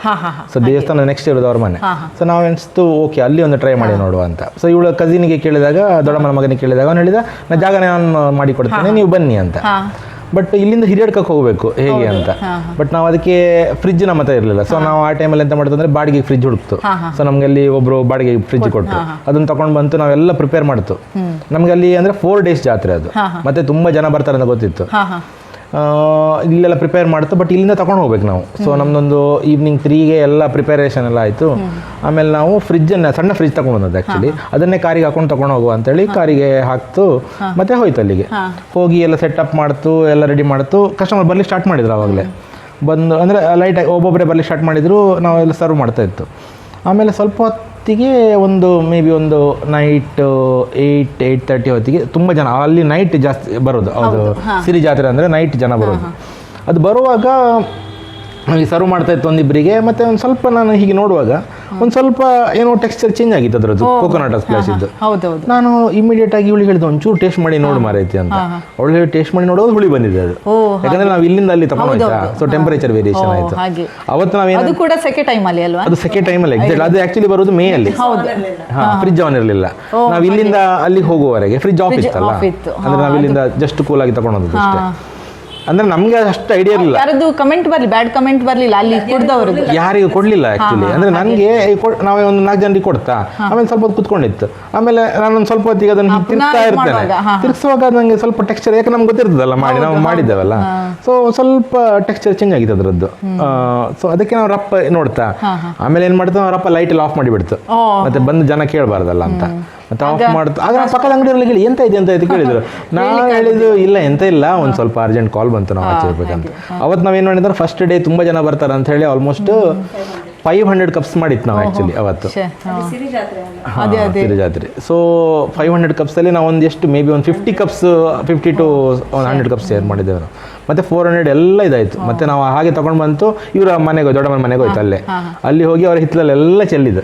ಸೊ ದೇವಸ್ಥಾನ ನೆಕ್ಸ್ಟ್ ಇರೋದು ಅವ್ರ ಮನೆ. ಸೊ ನಾವು ಎಣಿಸ್ತು ಓಕೆ ಅಲ್ಲಿ ಒಂದು ಟ್ರೈ ಮಾಡಿ ನೋಡುವ ಅಂತ. ಸೊ ಇವಳ ಕಸಿನ್ಗೆ ಕೇಳಿದಾಗ, ದೊಡ್ಡಮ್ಮನ ಮಗನಿಗೆ ಕೇಳಿದಾಗ ಅವ್ನು ಹೇಳಿದ, ನಾನು ಜಾಗ ನಾನು ಮಾಡಿಕೊಡ್ತೇನೆ, ನೀವು ಬನ್ನಿ ಅಂತ. ಬಟ್ ಇಲ್ಲಿಂದ ಹಿರಿಯಡ್ಕಕ್ಕೆ ಹೋಗಬೇಕು ಹೇಗೆ ಅಂತ. ಬಟ್ ನಾವು ಅದಕ್ಕೆ ಫ್ರಿಜ್ ನಮ್ಮ ಹತ್ರ ಇರಲಿಲ್ಲ. ಸೊ ನಾವು ಆ ಟೈಮಲ್ಲಿ ಎಂತ ಮಾಡೋದು ಅಂದ್ರೆ ಬಾಡಿಗೆ ಫ್ರಿಜ್ ಹುಡುಕ್ತು. ಸೊ ನಮ್ಗೆ ಅಲ್ಲಿ ಒಬ್ರು ಬಾಡಿಗೆ ಫ್ರಿಜ್ ಕೊಟ್ಟರು, ಅದನ್ನ ತಗೊಂಡು ಬಂತು, ನಾವೆಲ್ಲ ಪ್ರಿಪೇರ್ ಮಾಡ್ತು. ನಮ್ಗೆ ಅಲ್ಲಿ ಅಂದ್ರೆ 4 days ಜಾತ್ರೆ ಅದು, ಮತ್ತೆ ತುಂಬಾ ಜನ ಬರ್ತಾರೆ ಅಂತ ಗೊತ್ತಿತ್ತು. ಇಲ್ಲೆಲ್ಲ ಪ್ರಿಪೇರ್ ಮಾಡ್ತು, ಬಟ್ ಇಲ್ಲಿಂದ ತಗೊಂಡು ಹೋಗ್ಬೇಕು ನಾವು. ಸೊ ನಮ್ದೊಂದು ಈವ್ನಿಂಗ್ 3ಗೆ ಎಲ್ಲ ಪ್ರಿಪರೇಷನ್ ಎಲ್ಲ ಆಯಿತು. ಆಮೇಲೆ ನಾವು ಫ್ರಿಜ್ಜನ್ನು ಸಣ್ಣ ಫ್ರಿಜ್ ತಗೊಂಡು ಬಂದದ್ದು ಆ್ಯಕ್ಚುಲಿ, ಅದನ್ನೇ ಕಾರಿಗೆ ಹಾಕೊಂಡು ತಗೊಂಡು ಹೋಗುವ ಅಂತೇಳಿ ಕಾರಿಗೆ ಹಾಕ್ತು, ಮತ್ತೆ ಹೋಯ್ತು ಅಲ್ಲಿಗೆ. ಹೋಗಿ ಎಲ್ಲ ಸೆಟಪ್ ಮಾಡ್ತು, ಎಲ್ಲ ರೆಡಿ ಮಾಡ್ತು. ಕಸ್ಟಮರ್ ಬರಲಿಕ್ಕೆ ಸ್ಟಾರ್ಟ್ ಮಾಡಿದ್ರು ಆವಾಗಲೇ ಬಂದು, ಅಂದರೆ ಲೈಟಾಗಿ ಒಬ್ಬೊಬ್ಬರೇ ಬರಲಿಕ್ಕೆ ಸ್ಟಾರ್ಟ್ ಮಾಡಿದರು. ನಾವೆಲ್ಲ ಸರ್ವ್ ಮಾಡ್ತಾಯಿತ್ತು. ಆಮೇಲೆ ಸ್ವಲ್ಪ ಹೊತ್ತಿಗೆ ಒಂದು ಮೇ ಬಿ ಒಂದು ನೈಟ್ 8-8:30 ಹೊತ್ತಿಗೆ ತುಂಬ ಜನ ಅಲ್ಲಿ ನೈಟ್ ಜಾಸ್ತಿ ಬರೋದು. ಅದು ಸಿರಿ ಜಾತ್ರೆ ಅಂದರೆ ನೈಟ್ ಜನ ಬರೋದು. ಅದು ಬರುವಾಗ ನನಗೆ ಸರ್ವ್ ಮಾಡ್ತಾ ಇತ್ತು ಒಂದಿಬ್ಬರಿಗೆ. ಮತ್ತು ಒಂದು ಸ್ವಲ್ಪ ನಾನು ಹೀಗೆ ನೋಡುವಾಗ ಒಂದು ಸ್ವಲ್ಪ ಏನೋ ಟೆಕ್ಸ್ಚರ್ ಚೇಂಜ್ ಆಗಿತ್ತು ಅದರದ್ದು, ಕೋಕೋನಟ್ ಸ್ಪ್ಲಾಶ್ ಇದ್ದು. ನಾನು ಇಮಿಡಿಯೇಟ್ ಆಗಿ ಇವಳಿಗೆ ಹೇಳಿದ್ದು ಒಂಚೂರು ಟೇಸ್ಟ್ ಮಾಡಿ ನೋಡು ಮಾರೈತಿ ಅಂತ. ಅವಳು ಹೇಳಿ ಟೇಸ್ಟ್ ಮಾಡಿ ನೋಡೋದು ಹುಳಿ ಬಂದಿದೆ ಅದು. ಯಾಕಂದ್ರೆ ನಾವು ಇಲ್ಲಿಂದ ಅಲ್ಲಿ ತಗೊಂಡೋಯ್ತಾ, ಸೊ ಟೆಂಪರೇಚರ್ ವೇರಿಯೇಷನ್ ಆಯಿತು. ಅವತ್ತು ನಾವೇನು ಅದು ಸೆಕೆಂಡ್ ಟೈಮಲ್ಲಿ ಎಕ್ಸಾಕ್ಟ್ ಅದು ಆ್ಯಕ್ಚುಲಿ ಬರೋದು ಮೇ ಅಲ್ಲಿ. ಫ್ರಿಜ್ ಆನ್ ಇರಲಿಲ್ಲ. ನಾವು ಇಲ್ಲಿಂದ ಅಲ್ಲಿಗೆ ಹೋಗುವವರೆಗೆ ಫ್ರಿಜ್ ಆಫ್ ಇತ್ತಲ್ಲ, ಅಂದ್ರೆ ನಾವು ಇಲ್ಲಿಂದ ಜಸ್ಟ್ ಕೂಲ್ ಆಗಿ ತಗೊಂಡೋದು ಅಷ್ಟೇ. ಅಂದ್ರೆ ನಮ್ಗೆ ಅಷ್ಟು ಐಡಿಯಾ ಇರಲಿಲ್ಲ. ಯಾರದು ಕಮೆಂಟ್ ಬರಲಿ, ಬ್ಯಾಡ್ ಕಮೆಂಟ್ ಬರಲಿಲ್ಲ ಅಲ್ಲಿ ಕುಡ್ದವ್ರದ್ದು, ಯಾರಿಗೂ ಕೊಡ್ಲಿಲ್ಲ ಆಕ್ಚುಲಿ. ಅಂದ್ರೆ ನನಗೆ ನಾವೇ ಒಂದು 4 ಜನರಿಗೆ ಕೊಡ್ತಾ, ಆಮೇಲೆ ಸ್ವಲ್ಪ ಹೊತ್ತು ಕುತ್ಕೊಂಡಿತ್ತು. ಆಮೇಲೆ ನಾನೊಂದು ಸ್ವಲ್ಪ ಹೊತ್ತಿಗೆ ಅದನ್ನು ತಿರ್ಸ್ತಾ ಇರ್ತೇನೆ. ತಿರ್ಸುವಾಗ ನನಗೆ ಸ್ವಲ್ಪ ಟೆಕ್ಸ್ಚರ್, ಯಾಕೆ ನಮ್ಗೆ ಗೊತ್ತಿರ್ತದಲ್ಲ ನಾವು ಮಾಡಿದ್ದೇವಲ್ಲ, ಸೊ ಸ್ವಲ್ಪ ಟೆಕ್ಸ್ಚರ್ ಚೇಂಜ್ ಆಗಿತ್ತು ಅದರದ್ದು. ಸೊ ಅದಕ್ಕೆ ನಾವು ರಪ್ಪ ನೋಡ್ತಾ, ಆಮೇಲೆ ಏನ್ ಮಾಡ್ತಾ ನಾವು ರಪ್ಪ ಲೈಟ್ ಎಲ್ಲ ಆಫ್ ಮಾಡಿಬಿಡ್ತು, ಮತ್ತೆ ಬಂದು ಜನ ಕೇಳಬಾರ್ದಲ್ಲ ಅಂತ. ಮತ್ತೆ ಆಫ್ ಮಾಡ್ತು. ಆಗ ಪಕ್ಕದ ಅಂಗಡಿಯಲ್ಲಿ ಹೇಳಿ ಎಂತ ಇದೆ ಅಂತ ಕೇಳಿದ್ರು. ನಾವು ಹೇಳಿದ್ದು ಇಲ್ಲ ಎಂತ ಇಲ್ಲ, ಒಂದು ಸ್ವಲ್ಪ ಅರ್ಜೆಂಟ್ ಕಾಲ್ ಬಂತು, ನಾವು ಆಚೆ ಇರ್ಬೇಕಂತ. ಅವತ್ತು ನಾವೇನು ಮಾಡಿದ್ರೆ ಫಸ್ಟ್ ಡೇ ತುಂಬ ಜನ ಬರ್ತಾರೆ ಅಂತ ಹೇಳಿ ಆಲ್ಮೋಸ್ಟ್ 500 ಕಪ್ಸ್ ಮಾಡಿತ್ತು ನಾವು ಆ್ಯಕ್ಚುಲಿ ಅವತ್ತು, ಸಿರಿ ಜಾತ್ರೆ. ಸೊ 500 ಕಪ್ಸಲ್ಲಿ ನಾವು ಒಂದು ಎಷ್ಟು ಮೇ ಬಿ ಒಂದು 50 ಕಪ್ಸ್ 50 to 100 ಕಪ್ಸ್ ಶೇರ್ ಮಾಡಿದ್ದೇವೆ ನಾವು. ಮತ್ತೆ 400 ಎಲ್ಲ ಇದಾಯಿತು. ಮತ್ತೆ ನಾವು ಹಾಗೆ ತಗೊಂಡು ಬಂತು, ಇವರ ಮನೆಗೆ ದೊಡ್ಡಮ್ಮನ ಮನೆಗೆ ಹೋಯ್ತು. ಅಲ್ಲಿ ಹೋಗಿ ಅವ್ರ ಹಿತ್ತಲಲ್ಲೆಲ್ಲ ಚೆಲ್ಲಿದ್ದು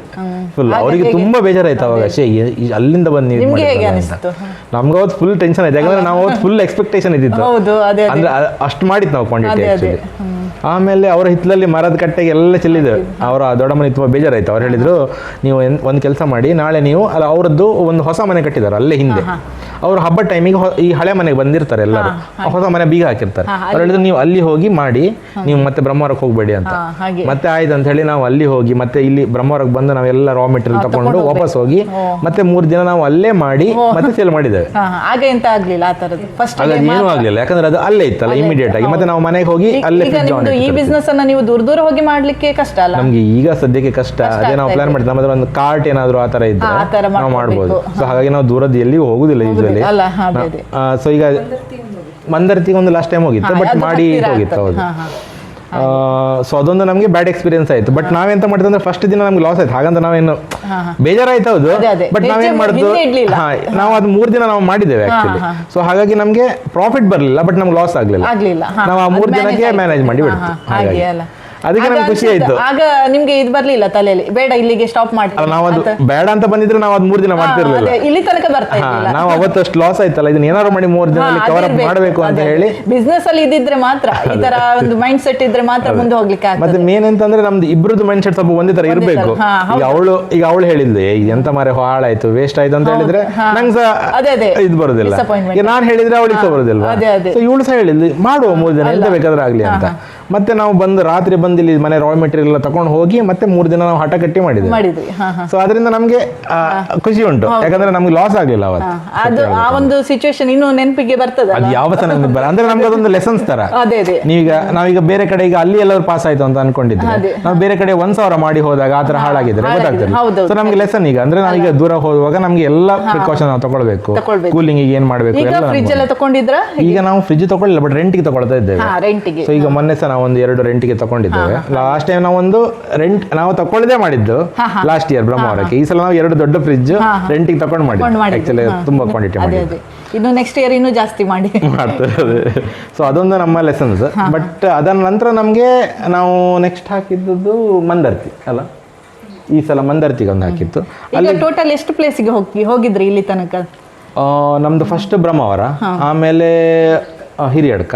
ಫುಲ್. ಅವರಿಗೆ ತುಂಬ ಬೇಜಾರಾಯ್ತು ಅವಾಗ, ಅಲ್ಲಿಂದ ಬಂದು ನಮ್ಗೆ ಅವತ್ತು ಫುಲ್ ಟೆನ್ಷನ್ ಆಯ್ತು. ಯಾಕಂದ್ರೆ ನಾವು ಅವತ್ತು ಫುಲ್ ಎಕ್ಸ್ಪೆಕ್ಟೇಷನ್ ಇದ್ದಿತ್ತು, ಅಂದ್ರೆ ಅಷ್ಟು ಮಾಡಿತ್ತು ನಾವು ಕ್ವಾಂಟಿಟಿ ಆ್ಯಕ್ಚುಲಿ. ಆಮೇಲೆ ಅವರ ಹಿತ್ತಲಲ್ಲಿ ಮರದ ಕಟ್ಟೆಗೆ ಎಲ್ಲ ಚೆಲ್ಲಿದ್ದೇವೆ. ಅವರ ದೊಡ್ಡಮ್ಮನಿಗೆ ತುಂಬ ಬೇಜಾರಾಯ್ತು. ಅವ್ರು ಹೇಳಿದ್ರು, ನೀವು ಒಂದು ಕೆಲಸ ಮಾಡಿ, ನಾಳೆ ನೀವು ಅಲ್ಲ ಅವರದ್ದು ಒಂದು ಹೊಸ ಮನೆ ಕಟ್ಟಿದ್ದಾರೆ ಅಲ್ಲೇ ಹಿಂದೆ. ಅವರು ಹಬ್ಬ ಟೈಮಿಗೆ ಈ ಹಳೆ ಮನೆಗೆ ಬಂದಿರ್ತಾರೆ ಎಲ್ಲರೂ, ಹೊಸ ಮನೆ ಬೀಗ ಹಾಕಿರ್ತಾರೆ. ಅವ್ರು ಹೇಳಿದ್ರು ನೀವು ಅಲ್ಲಿ ಹೋಗಿ ಮಾಡಿ, ನೀವು ಮತ್ತೆ ಬ್ರಹ್ಮವರಕ್ಕೆ ಹೋಗಬೇಡಿ ಅಂತ. ಮತ್ತೆ ಆಯ್ತು ಅಂತ ಹೇಳಿ ನಾವು ಅಲ್ಲಿ ಹೋಗಿ, ಮತ್ತೆ ಇಲ್ಲಿ ಬ್ರಹ್ಮವರಕ್ಕೆ ಬಂದು ನಾವೆಲ್ಲ ರಾ ಮೆಟೀರಿಯಲ್ ತಗೊಂಡು ವಾಪಸ್ ಹೋಗಿ, ಮತ್ತೆ 3 ದಿನ ನಾವು ಅಲ್ಲೇ ಮಾಡಿ ಮತ್ತೆ ಸೇಲ್ ಮಾಡಿದ್ದೇವೆ. ಏನೂ ಆಗ್ಲಿಲ್ಲ, ಯಾಕಂದ್ರೆ ಅದು ಅಲ್ಲೇ ಇತ್ತಲ್ಲ ಇಮಿಡಿಯೇಟ್ ಆಗಿ. ಮತ್ತೆ ನಾವು ಮನೆಗೆ ಹೋಗಿ ಅಲ್ಲೇ ಈ ಬಿಸ್ನೆಸ್ ಅನ್ನ ನೀವು ದೂರ ಹೋಗಿ ಮಾಡ್ಲಿಕ್ಕೆ ಕಷ್ಟ ಅಲ್ಲ ನಮ್ಗೆ ಈಗ ಸದ್ಯಕ್ಕೆ ಕಷ್ಟ. ಅದೇ ನಾವು ಪ್ಲಾನ್ ಮಾಡಿದ್ವಿ, ನಮ್ಮದ್ರ ಒಂದು ಕಾರ್ಟ್ ಏನಾದ್ರು ಆ ತರ ಇದ್ರೆ ನಾವು ಮಾಡ್ಬೋದು. ಸೊ ಹಾಗಾಗಿ ನಾವು ದೂರದ ಎಲ್ಲಿ ಹೋಗುದಿಲ್ಲ ಯೂಶುವಲಿ. ಸೊ ಈಗ ಮಂದರ್ತಿಗೆ ಒಂದು ಲಾಸ್ಟ್ ಟೈಮ್ ಹೋಗಿತ್ತು, ಬಟ್ ಮಾಡಿ ಹೋಗಿತ್ತು. ಹೌದು. ಸೊ ಅದೊಂದು ನಮಗೆ ಬ್ಯಾಡ್ ಎಕ್ಸ್ಪೀರಿಯನ್ಸ್ ಆಯ್ತು. ಬಟ್ ನಾವೆಂತ ಮಾಡಿದ್ವಿ ಅಂದ್ರೆ ಫಸ್ಟ್ ದಿನ ನಮ್ಗೆ ಲಾಸ್ ಆಯ್ತು. ಹಾಗಂತ ನಾವೇನು ಬೇಜಾರಾಯ್ತು, ಹೌದು. ಬಟ್ ನಾವೇನ್ ಮಾಡಿದ್ವಿ, ನಾವು ಅದು 3 ದಿನ ನಾವು ಮಾಡಿದ್ದೇವೆ ಆಕ್ಚುಲಿ. ಸೊ ಹಾಗಾಗಿ ನಮ್ಗೆ ಪ್ರಾಫಿಟ್ ಬರಲಿಲ್ಲ, ಬಟ್ ನಮ್ಗೆ ಲಾಸ್ ಆಗ್ಲಿಲ್ಲ. ನಾವು ಆ 3 ದಿನಕ್ಕೆ ಮ್ಯಾನೇಜ್ ಮಾಡಿ ಬಿಡ್ತು. ಹಾಗಾಗಿ ಅದಕ್ಕೆ ನಮ್ಗೆ ಖುಷಿ ಆಯ್ತು. ಆಗ ನಿಮ್ಗೆ ಇದು ಬರ್ಲಿಲ್ಲ ತಲೆಯಲ್ಲಿ, ಬೇಡ ಇಲ್ಲಿಗೆ ಸ್ಟಾಪ್ ಮಾಡಿ. ನಾವು ಅದು ಬೇಡ ಅಂತ ಬಂದಿದ್ರೆ ನಾವು ಅದು 3 ದಿನ ಮಾಡ್ತಿರ್ಲಿಲ್ಲ, ಇಲ್ಲಿ ತನಕ ಬರ್ತಾ ಇರ್ಲಿಲ್ಲ. ನಾವು ಅವತ್ತು ಅಷ್ಟು ಲಾಸ್ ಆಯ್ತಲ್ಲ, ಇದನ್ನ ಏನಾದ್ರು ಮಾಡಿ 3 ದಿನದಲ್ಲಿ ಕವರ್ ಅಪ್ ಮಾಡಬೇಕು ಅಂತ ಹೇಳಿ. ಬಿಸ್ನೆಸ್ ಅಲ್ಲಿ ಇದ್ದಿದ್ರೆ ಮಾತ್ರ, ಈ ತರ ಒಂದು ಮೈಂಡ್ ಸೆಟ್ ಇದ್ರೆ ಮಾತ್ರ ಮುಂದೆ ಹೋಗ್ಲಿಕ್ಕೆ ಆಗ್ತದೆ. ಮತ್ತೆ ಮೇನ್ ಅಂತಂದ್ರೆ ನಮ್ದು ಇಬ್ರದ್ದು ಮೈಂಡ್ ಸೆಟ್ ಸ್ವಲ್ಪ ಒಂದೇ ತರ ಇರಬೇಕು. ಈಗ ಅವಳು ಹೇಳಿದ್ದೆ ಎಂತ ಮಾರೆ ಹಾಳಾಯ್ತು, ವೇಸ್ಟ್ ಆಯ್ತು ಅಂತ ಹೇಳಿದ್ರೆ ನಂಗೆ ಸಹ ಇದು ಬರೋದಿಲ್ಲ. ನಾನು ಹೇಳಿದ್ರೆ ಅವಳಿಗೆ ಸಹ ಬರೋದಿಲ್ಲ. ಸೊ ಇವಳು ಸಹ ಹೇಳಿದ್ಲು ಮಾಡುವ 3 ದಿನ ಎಂತ ಬೇಕಾದ್ರೆ ಆಗ್ಲಿ ಅಂತ. ಮತ್ತೆ ನಾವು ರಾತ್ರಿ ಬಂದು ಇಲ್ಲಿ ಮನೆ ರಾ ಮೆಟೀರಿಯಲ್ ಎಲ್ಲ ತಗೊಂಡು ಹೋಗಿ ಮತ್ತೆ 3 ದಿನ ನಾವು ಹಠ ಕಟ್ಟಿ ಮಾಡಿದ್ವಿ. ಸೊ ಅದರಿಂದ ನಮ್ಗೆ ಖುಷಿ ಉಂಟು, ಯಾಕಂದ್ರೆ ನಮ್ಗೆ ಲಾಸ್ ಆಗ್ಲಿಲ್ಲ ಅವತ್ತು. ಅದು ಆ ಒಂದು ಸಿಚುವೇಶನ್ ಇನ್ನು ನೆನಪಿಗೆ ಬರ್ತದೆ. ಅದು ಯಾವತ್ತ ನೆನಪು ಅಂದ್ರೆ ನಮ್ಗೆ ಅದೊಂದು ಲೆಸನ್ಸ್ ತರ. ನಾವೀಗ ಬೇರೆ ಕಡೆ ಈಗ ಅಲ್ಲಿ ಎಲ್ಲರೂ ಪಾಸ್ ಆಯ್ತು ಅಂತ ಅನ್ಕೊಂಡಿದ್ವಿ, ನಾವು ಬೇರೆ ಕಡೆ 1,000 ಮಾಡಿ ಹೋದಾಗ ಆತರ ಹಾಳಾಗಿದ್ರೆ ಗೊತ್ತಾಗ್ತದೆ. ಸೊ ನಮ್ಗೆ ಲೆಸನ್ ಈಗ ಅಂದ್ರೆ ನಾವೀಗ ದೂರ ಹೋಗುವಾಗ ನಮ್ಗೆ ಎಲ್ಲ ಪ್ರಿಕಾಷನ್ ನಾವು ತಗೊಳ್ಬೇಕು. ಕೂಲಿಂಗ್ ಏನ್ ಮಾಡ್ಬೇಕು ಈಗ ನಾವು ಫ್ರಿಜ್ ತಗೊಳ್ಳಿಲ್ಲ, ಬಟ್ ರೆಂಟ್ಗೆ ತಗೊಳ್ತಾ ಇದ್ದೇವೆ. ಸೊ ಈಗ ಮೊನ್ನೆ ಸಹ ನಾವು ಒಂದು 2 ರೆಂಟ್ಗೆ ತಗೊಂಡಿದ್ದೇವೆ. ಲಾಸ್ಟ್ ಟೈಮ್ ನಾವು ಒಂದು ರೆಂಟ್ ನಾವು ತಕೊಳ್ಳದೆ ಮಾಡಿದ್ದು ಲಾಸ್ಟ್ ಇಯರ್ ಬ್ರಹ್ಮವರಕ್ಕೆ. ಈ ಸಲ ನಾವು 2 ದೊಡ್ಡ ಫ್ರಿಜ್ ರೆಂಟಿಗೆ ತಗೊಂಡು ಮಾಡಿದ್ವಿ. ಆಕ್ಚುಲಿ ತುಂಬಾ ಕ್ವಾಂಟಿಟಿ ಮಾಡಿದ್ವಿ. ಇನ್ನು ನೆಕ್ಸ್ಟ್ ಇಯರ್ ಇನ್ನೂ ಜಾಸ್ತಿ ಮಾಡ್ತಾರೆ. ಸೊ ಅದೊಂದು ನಮ್ಮ ಲೆಸನ್ಸ್. ಬಟ್ ಅದರ ನಂತರ ನಮಗೆ ನಾವು ನೆಕ್ಸ್ಟ್ ಹಾಕಿದ್ದು ಮಂದರ್ತಿ ಅಲ್ಲ, ಈ ಸಲ ಮಂದರ್ತಿಗೆ ಒಂದು ಹಾಕಿತ್ತು. ಅಲ್ಲಿ ಟೋಟಲ್ ಎಷ್ಟು ಪ್ಲೇಸಿಗೆ ಹೋಗಿದ್ರಿ ಇಲ್ಲಿ ತನಕ? ನಮ್ದು ಫಸ್ಟ್ ಬ್ರಹ್ಮಾವರ, ಆಮೇಲೆ ಹಿರಿಯಡ್ಕ,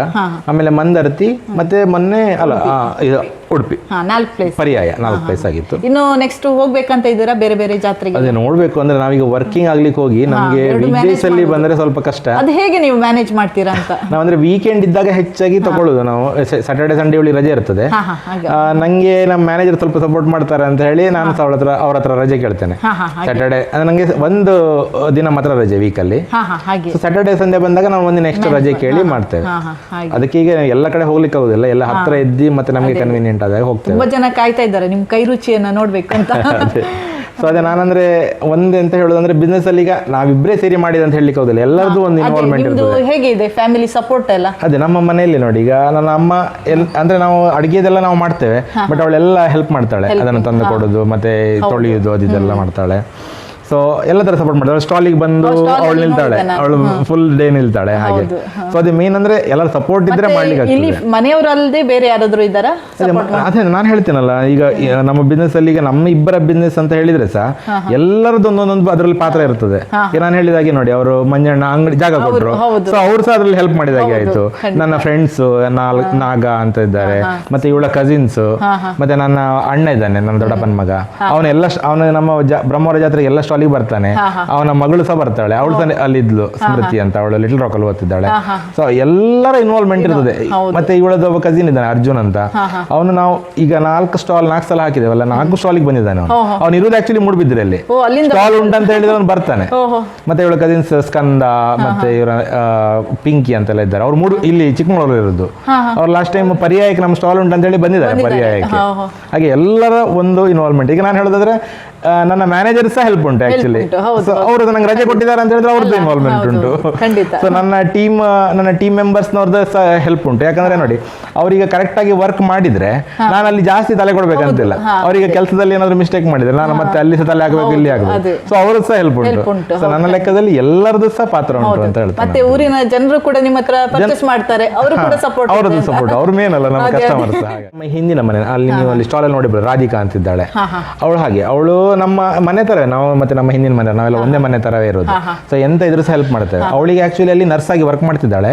ಆಮೇಲೆ ಮಂದರ್ತಿ, ಮತ್ತೆ ಮೊನ್ನೆ ಅಲ್ಲ ಉಡುಪಿ 4 ಪ್ಲೇಸ್ ಪರ್ಯಾಯ 4 ಪ್ಲೇಸ್ ಆಗಿತ್ತು. ಇನ್ನು ನೆಕ್ಸ್ಟ್ ಹೋಗ್ಬೇಕಂತ ಇದ್ದೀರಾ ಬೇರೆ ಬೇರೆ ಜಾತ್ರೆಗೆ? ಅದೇ ನೋಡ್ಬೇಕು ಅಂದ್ರೆ ನಾವೀಗ ವರ್ಕಿಂಗ್ ಆಗ್ಲಿಕ್ಕೆ ಹೋಗಿ ನಮಗೆ ವೀಕ್ಡೇಸ್ ಅಲ್ಲಿ ಬಂದ್ರೆ ಸ್ವಲ್ಪ ಕಷ್ಟ. ಅದು ಹೇಗೆ ನೀವು ಮ್ಯಾನೇಜ್ ಮಾಡ್ತೀರಾ ಅಂತ? ನಾವಂದ್ರೆ ವೀಕೆಂಡ್ ಇದ್ದಾಗ ಹೆಚ್ಚಾಗಿ ತಗೊಳ್ಳೋದು ನಾವು. ಸ್ಯಾಟರ್ಡೆ ಸಂಡೇ ಉಳಿ ರಜೆ ಇರ್ತದೆ. ನಂಗೆ ನಮ್ಮ ಮ್ಯಾನೇಜರ್ ಸ್ವಲ್ಪ ಸಪೋರ್ಟ್ ಮಾಡ್ತಾರೆ ಅಂತ ಹೇಳಿ ನಾನು ಅವ್ರ ಹತ್ರ ರಜೆ ಕೇಳ್ತೇನೆ. ಸ್ಯಾಟರ್ಡೆ ನಂಗೆ ಒಂದು ದಿನ ಮಾತ್ರ ರಜೆ ವೀಕಲ್ಲಿ. ಸ್ಯಾಟರ್ಡೆ ಸಂಡೇ ಬಂದಾಗ ನಾವು ಒಂದಿನ ಎಕ್ಸ್ಟ್ರಾ ರಜೆ ಕೇಳಿ ಮಾಡ್ತೇವೆ. ಅದಕ್ಕೆ ಈಗ ಎಲ್ಲ ಕಡೆ ಹೋಗ್ಲಿಕ್ಕೆ ಆಗುದಿಲ್ಲ, ಎಲ್ಲ ಹತ್ರ ಇದ್ದಿ ಮತ್ತೆ ನಮಗೆ ಕನ್ವೀನಿಯಂಟ್ ಆದಾಗ ಹೋಗ್ತೇವೆ. ತುಂಬಾ ಜನ ಕಾಯ್ತಾ ಇದ್ದಾರೆ ನಿಮ್ ಕೈ ರುಚಿಯನ್ನ ನೋಡ್ಬೇಕು ಅಂತ. ಸೊ ಅದೇ ನಾನಂದ್ರೆ ಎಂತ ಹೇಳೋದಂದ್ರೆ ಬಿಸ್ನೆಸ್ ಅಲ್ಲಿ ಈಗ ನಾವಿಬ್ಬರೇ ಸೇರಿ ಮಾಡಿದ ಅಂತ ಹೇಳಲಿಕ್ಕೆ ಹೋಗುದಿಲ್ಲ, ಎಲ್ಲರದ್ದು ಒಂದು ಇನ್ವಾಲ್ವ್ಮೆಂಟ್ ಇರ್ತದೆ. ಹೇಗೆ ಇದೆ ಫ್ಯಾಮಿಲಿ ಸಪೋರ್ಟ್ ಎಲ್ಲ? ಅದೇ ನಮ್ಮ ಮನೆಯಲ್ಲಿ ನೋಡಿ, ಈಗ ನನ್ನ ಅಮ್ಮ ಅಂದ್ರೆ ನಾವು ಅಡಿಗೆದೆಲ್ಲ ನಾವು ಮಾಡ್ತೇವೆ, ಬಟ್ ಅವಳೆಲ್ಲ ಹೆಲ್ಪ್ ಮಾಡ್ತಾಳೆ, ಅದನ್ನು ತಂದು ಕೊಡೋದು ಮತ್ತೆ ತೊಳೆಯೋದು ಅದೆಲ್ಲ ಮಾಡ್ತಾಳೆ. ಸೊ ಎಲ್ಲ ತರ ಸಪೋರ್ಟ್ ಮಾಡ್ತಾಳೆ. ಸ್ಟಾಲಿಗೆ ಬಂದು ಅವಳು ನಿಲ್ತಾಳೆ, ಅವಳು ಫುಲ್ ಡೇ ನಿಲ್ತಾಳೆ ಹಾಗೆ. ಸೊ ಅದೇ ಮೇನ್ ಅಂದ್ರೆ ಎಲ್ಲರ ಸಪೋರ್ಟ್ ಇದ್ರೆ ಮಾಡ್ಲಿಕ್ಕೆ ಇಲ್ಲಿ ಮನೆಯವರಲ್ಲದೆ ಬೇರೆ ಯಾರಾದ್ರೂ ಇದ್ದಾರಾ? ಅದೇ ನಾನು ಹೇಳ್ತೀನಲ್ಲ, ಈಗ ನಮ್ಮ ಬಿಸ್ನೆಸ್ ಅಲ್ಲಿ ಈಗ ನಮ್ಮ ಇಬ್ಬರ ಬಿಸ್ನೆಸ್ ಅಂತ ಹೇಳಿದ್ರೆ ಸಹ ಎಲ್ಲರದ್ದು ಒಂದೊಂದು ಅದರಲ್ಲಿ ಪಾತ್ರ ಇರ್ತದೆ. ಈಗ ನಾನು ಹೇಳಿದಾಗೆ ನೋಡಿ, ಅವರು ಮಂಜಣ್ಣ ಅಂಗಡಿ ಜಾಗ ಕೊಟ್ಟರು, ಸೊ ಅವ್ರು ಸಹ ಅದ್ರಲ್ಲಿ ಹೆಲ್ಪ್ ಮಾಡಿದಾಗೆ ಆಯ್ತು. ನನ್ನ ಫ್ರೆಂಡ್ಸ್ ನಾಗ ಅಂತ ಇದ್ದಾರೆ, ಮತ್ತೆ ಇವಳ ಕಸಿನ್ಸ್, ಮತ್ತೆ ನನ್ನ ಅಣ್ಣ ಇದ್ದಾನೆ, ನನ್ನ ದೊಡ್ಡಪ್ಪನ ಮಗ, ಅವನ ನಮ್ಮ ಬ್ರಹ್ಮವರ ಜಾತ್ರೆಗೆ ಎಲ್ಲ ಸ್ಟಾಲಿಗೆ ಬರ್ತಾನೆ. ಅವನ ಮಗಳು ಸಹ ಬರ್ತಾಳೆ, ಅವಳು ಸಹ ಅಲ್ಲಿದ್ಲು, ಸ್ಮೃತಿ ಅಂತ, ಅವಳು ಲಿಟಲ್ ರಾಕ್ ಅಲ್ಲಿ ಓದ್ತಿದ್ದಾಳೆ. ಸೊ ಎಲ್ಲರ ಇನ್ವಾಲ್ವ್ಮೆಂಟ್ ಇರ್ತದೆ. ಮತ್ತೆ ಇವಳದ ಒಬ್ಬ ಕಸಿನ್ ಇದ್ದಾನೆ ಅರ್ಜುನ್ ಅಂತ, ಅವನು ನಾವು ಈಗ 4 ಸಲ ಹಾಕಿದೇವಲ್ಲ, 4 ಸ್ಟಾಲಿಗೆ ಬಂದಿದ್ದಾನೆ. ಅವ್ನು ಇರುವುದು ಆಕ್ಚುಲಿ ಮೂಡಬಿದ್ರಲ್ಲಿ, ಸ್ಟಾಲ್ ಉಂಟಂತ ಹೇಳಿದ್ರೆ ಅವ್ನು ಬರ್ತಾನೆ. ಮತ್ತೆ ಇವಳ ಕಸಿನ್ಸ್ ಸ್ಕಂದ ಮತ್ತೆ ಇವರ ಪಿಂಕಿ ಅಂತೆಲ್ಲ ಇದ್ದಾರೆ, ಅವ್ರು ಇಲ್ಲಿ ಚಿಕ್ಕಮಗಳೂರು ಇರೋದು. ಅವ್ರು ಲಾಸ್ಟ್ ಟೈಮ್ ಪರ್ಯಾಯಕ್ಕೆ ನಮ್ಮ ಸ್ಟಾಲ್ ಉಂಟಂತ ಹೇಳಿ ಬಂದಿದ್ದಾರೆ ಪರ್ಯಾಯಕ್ಕೆ. ಹಾಗೆ ಎಲ್ಲರ ಒಂದು ಇನ್ವಾಲ್ವ್ಮೆಂಟ್. ಈಗ ನಾನು ಹೇಳೋದಾದ್ರೆ ನನ್ನ ಮ್ಯಾನೇಜರ್ ಸಹ ಹೆಲ್ಪ್ ಉಂಟು ಆಕ್ಚುಲಿ. ಸೊ ಅವರು ನಂಗೆ ರಜೆ ಕೊಟ್ಟಿದ್ದಾರೆ ಅಂತ ಹೇಳಿದ್ರೆ ಅವ್ರದ್ದು ಇನ್ವಾಲ್ವ್ಮೆಂಟ್ ಉಂಟು. ಸೊ ನನ್ನ ಟೀಮ್ ಮೆಂಬರ್ಸ್ ನವ್ರದ್ದು ಸಹ ಹೆಲ್ಪ್ ಉಂಟು. ಯಾಕಂದ್ರೆ ನೋಡಿ, ಅವ್ರಿಗೆ ಕರೆಕ್ಟ್ ಆಗಿ ವರ್ಕ್ ಮಾಡಿದ್ರೆ ನಾನು ಅಲ್ಲಿ ಜಾಸ್ತಿ ತಲೆ ಕೊಡ್ಬೇಕಂತಿಲ್ಲ. ಅವರಿಗೆ ಕೆಲಸದಲ್ಲಿ ಏನಾದ್ರು ಮಿಸ್ಟೇಕ್ ಮಾಡಿದ್ರೆ ನಾನು ಮತ್ತೆ ಅಲ್ಲಿ ಸಹ ತಲೆ ಹಾಕಬೇಕು, ಇಲ್ಲಿ ಆಗಬೇಕು. ಸೊ ಅವ್ರದ್ದು ಸಹ ಹೆಲ್ಪ್ ಉಂಟು. ಸೊ ನನ್ನ ಲೆಕ್ಕದಲ್ಲಿ ಎಲ್ಲರದ್ದು ಸಹ ಪಾತ್ರ ಉಂಟು ಅಂತ ಹೇಳ್ತಾರೆ. ಮತ್ತೆ ಊರಿನ ಜನರು ಕೂಡ ನಿಮ್ಮ ಹತ್ರ ಪರ್ಚೇಸ್ ಮಾಡ್ತಾರೆ, ಅವರು ಕೂಡ ಸಪೋರ್ಟ್, ಅವರದ್ದು ಸಪೋರ್ಟ್, ಅವ್ರ ಮೇನ್ ಅಲ್ಲ ನಮ್ಮ ಕಸ್ಟಮರ್ಸ್. ನಮ್ಮ ಹಿಂದಿನ ಮನೆ ಅಲ್ಲಿ ನೀವು ಅಲ್ಲಿ ಸ್ಟಾಲ್ ಅಲ್ಲಿ ನೋಡಿದ್ರು ರಾಧಿಕಾ ಅಂತಿದ್ದಾಳೆ, ಅವಳು ಹಾಗೆ, ಅವಳು ನಮ್ಮ ಮನೆ ತರ, ನಾವು ಮತ್ತೆ ನಮ್ಮ ಹಿಂದಿನ ಮನೆ ನಾವೆಲ್ಲ ಒಂದೇ ಮನೆ ತರವೇ ಇರೋದು. ಸೊ ಎಂತ ಇದ್ರು ಸಹ ಹೆಲ್ಪ್ ಮಾಡ್ತೇವೆ. ಅವಳಿಗೆ ಆಕ್ಚುಲಿ ಅಲ್ಲಿ ನರ್ಸ್ ಆಗಿ ವರ್ಕ್ ಮಾಡ್ತಿದ್ದಾಳೆ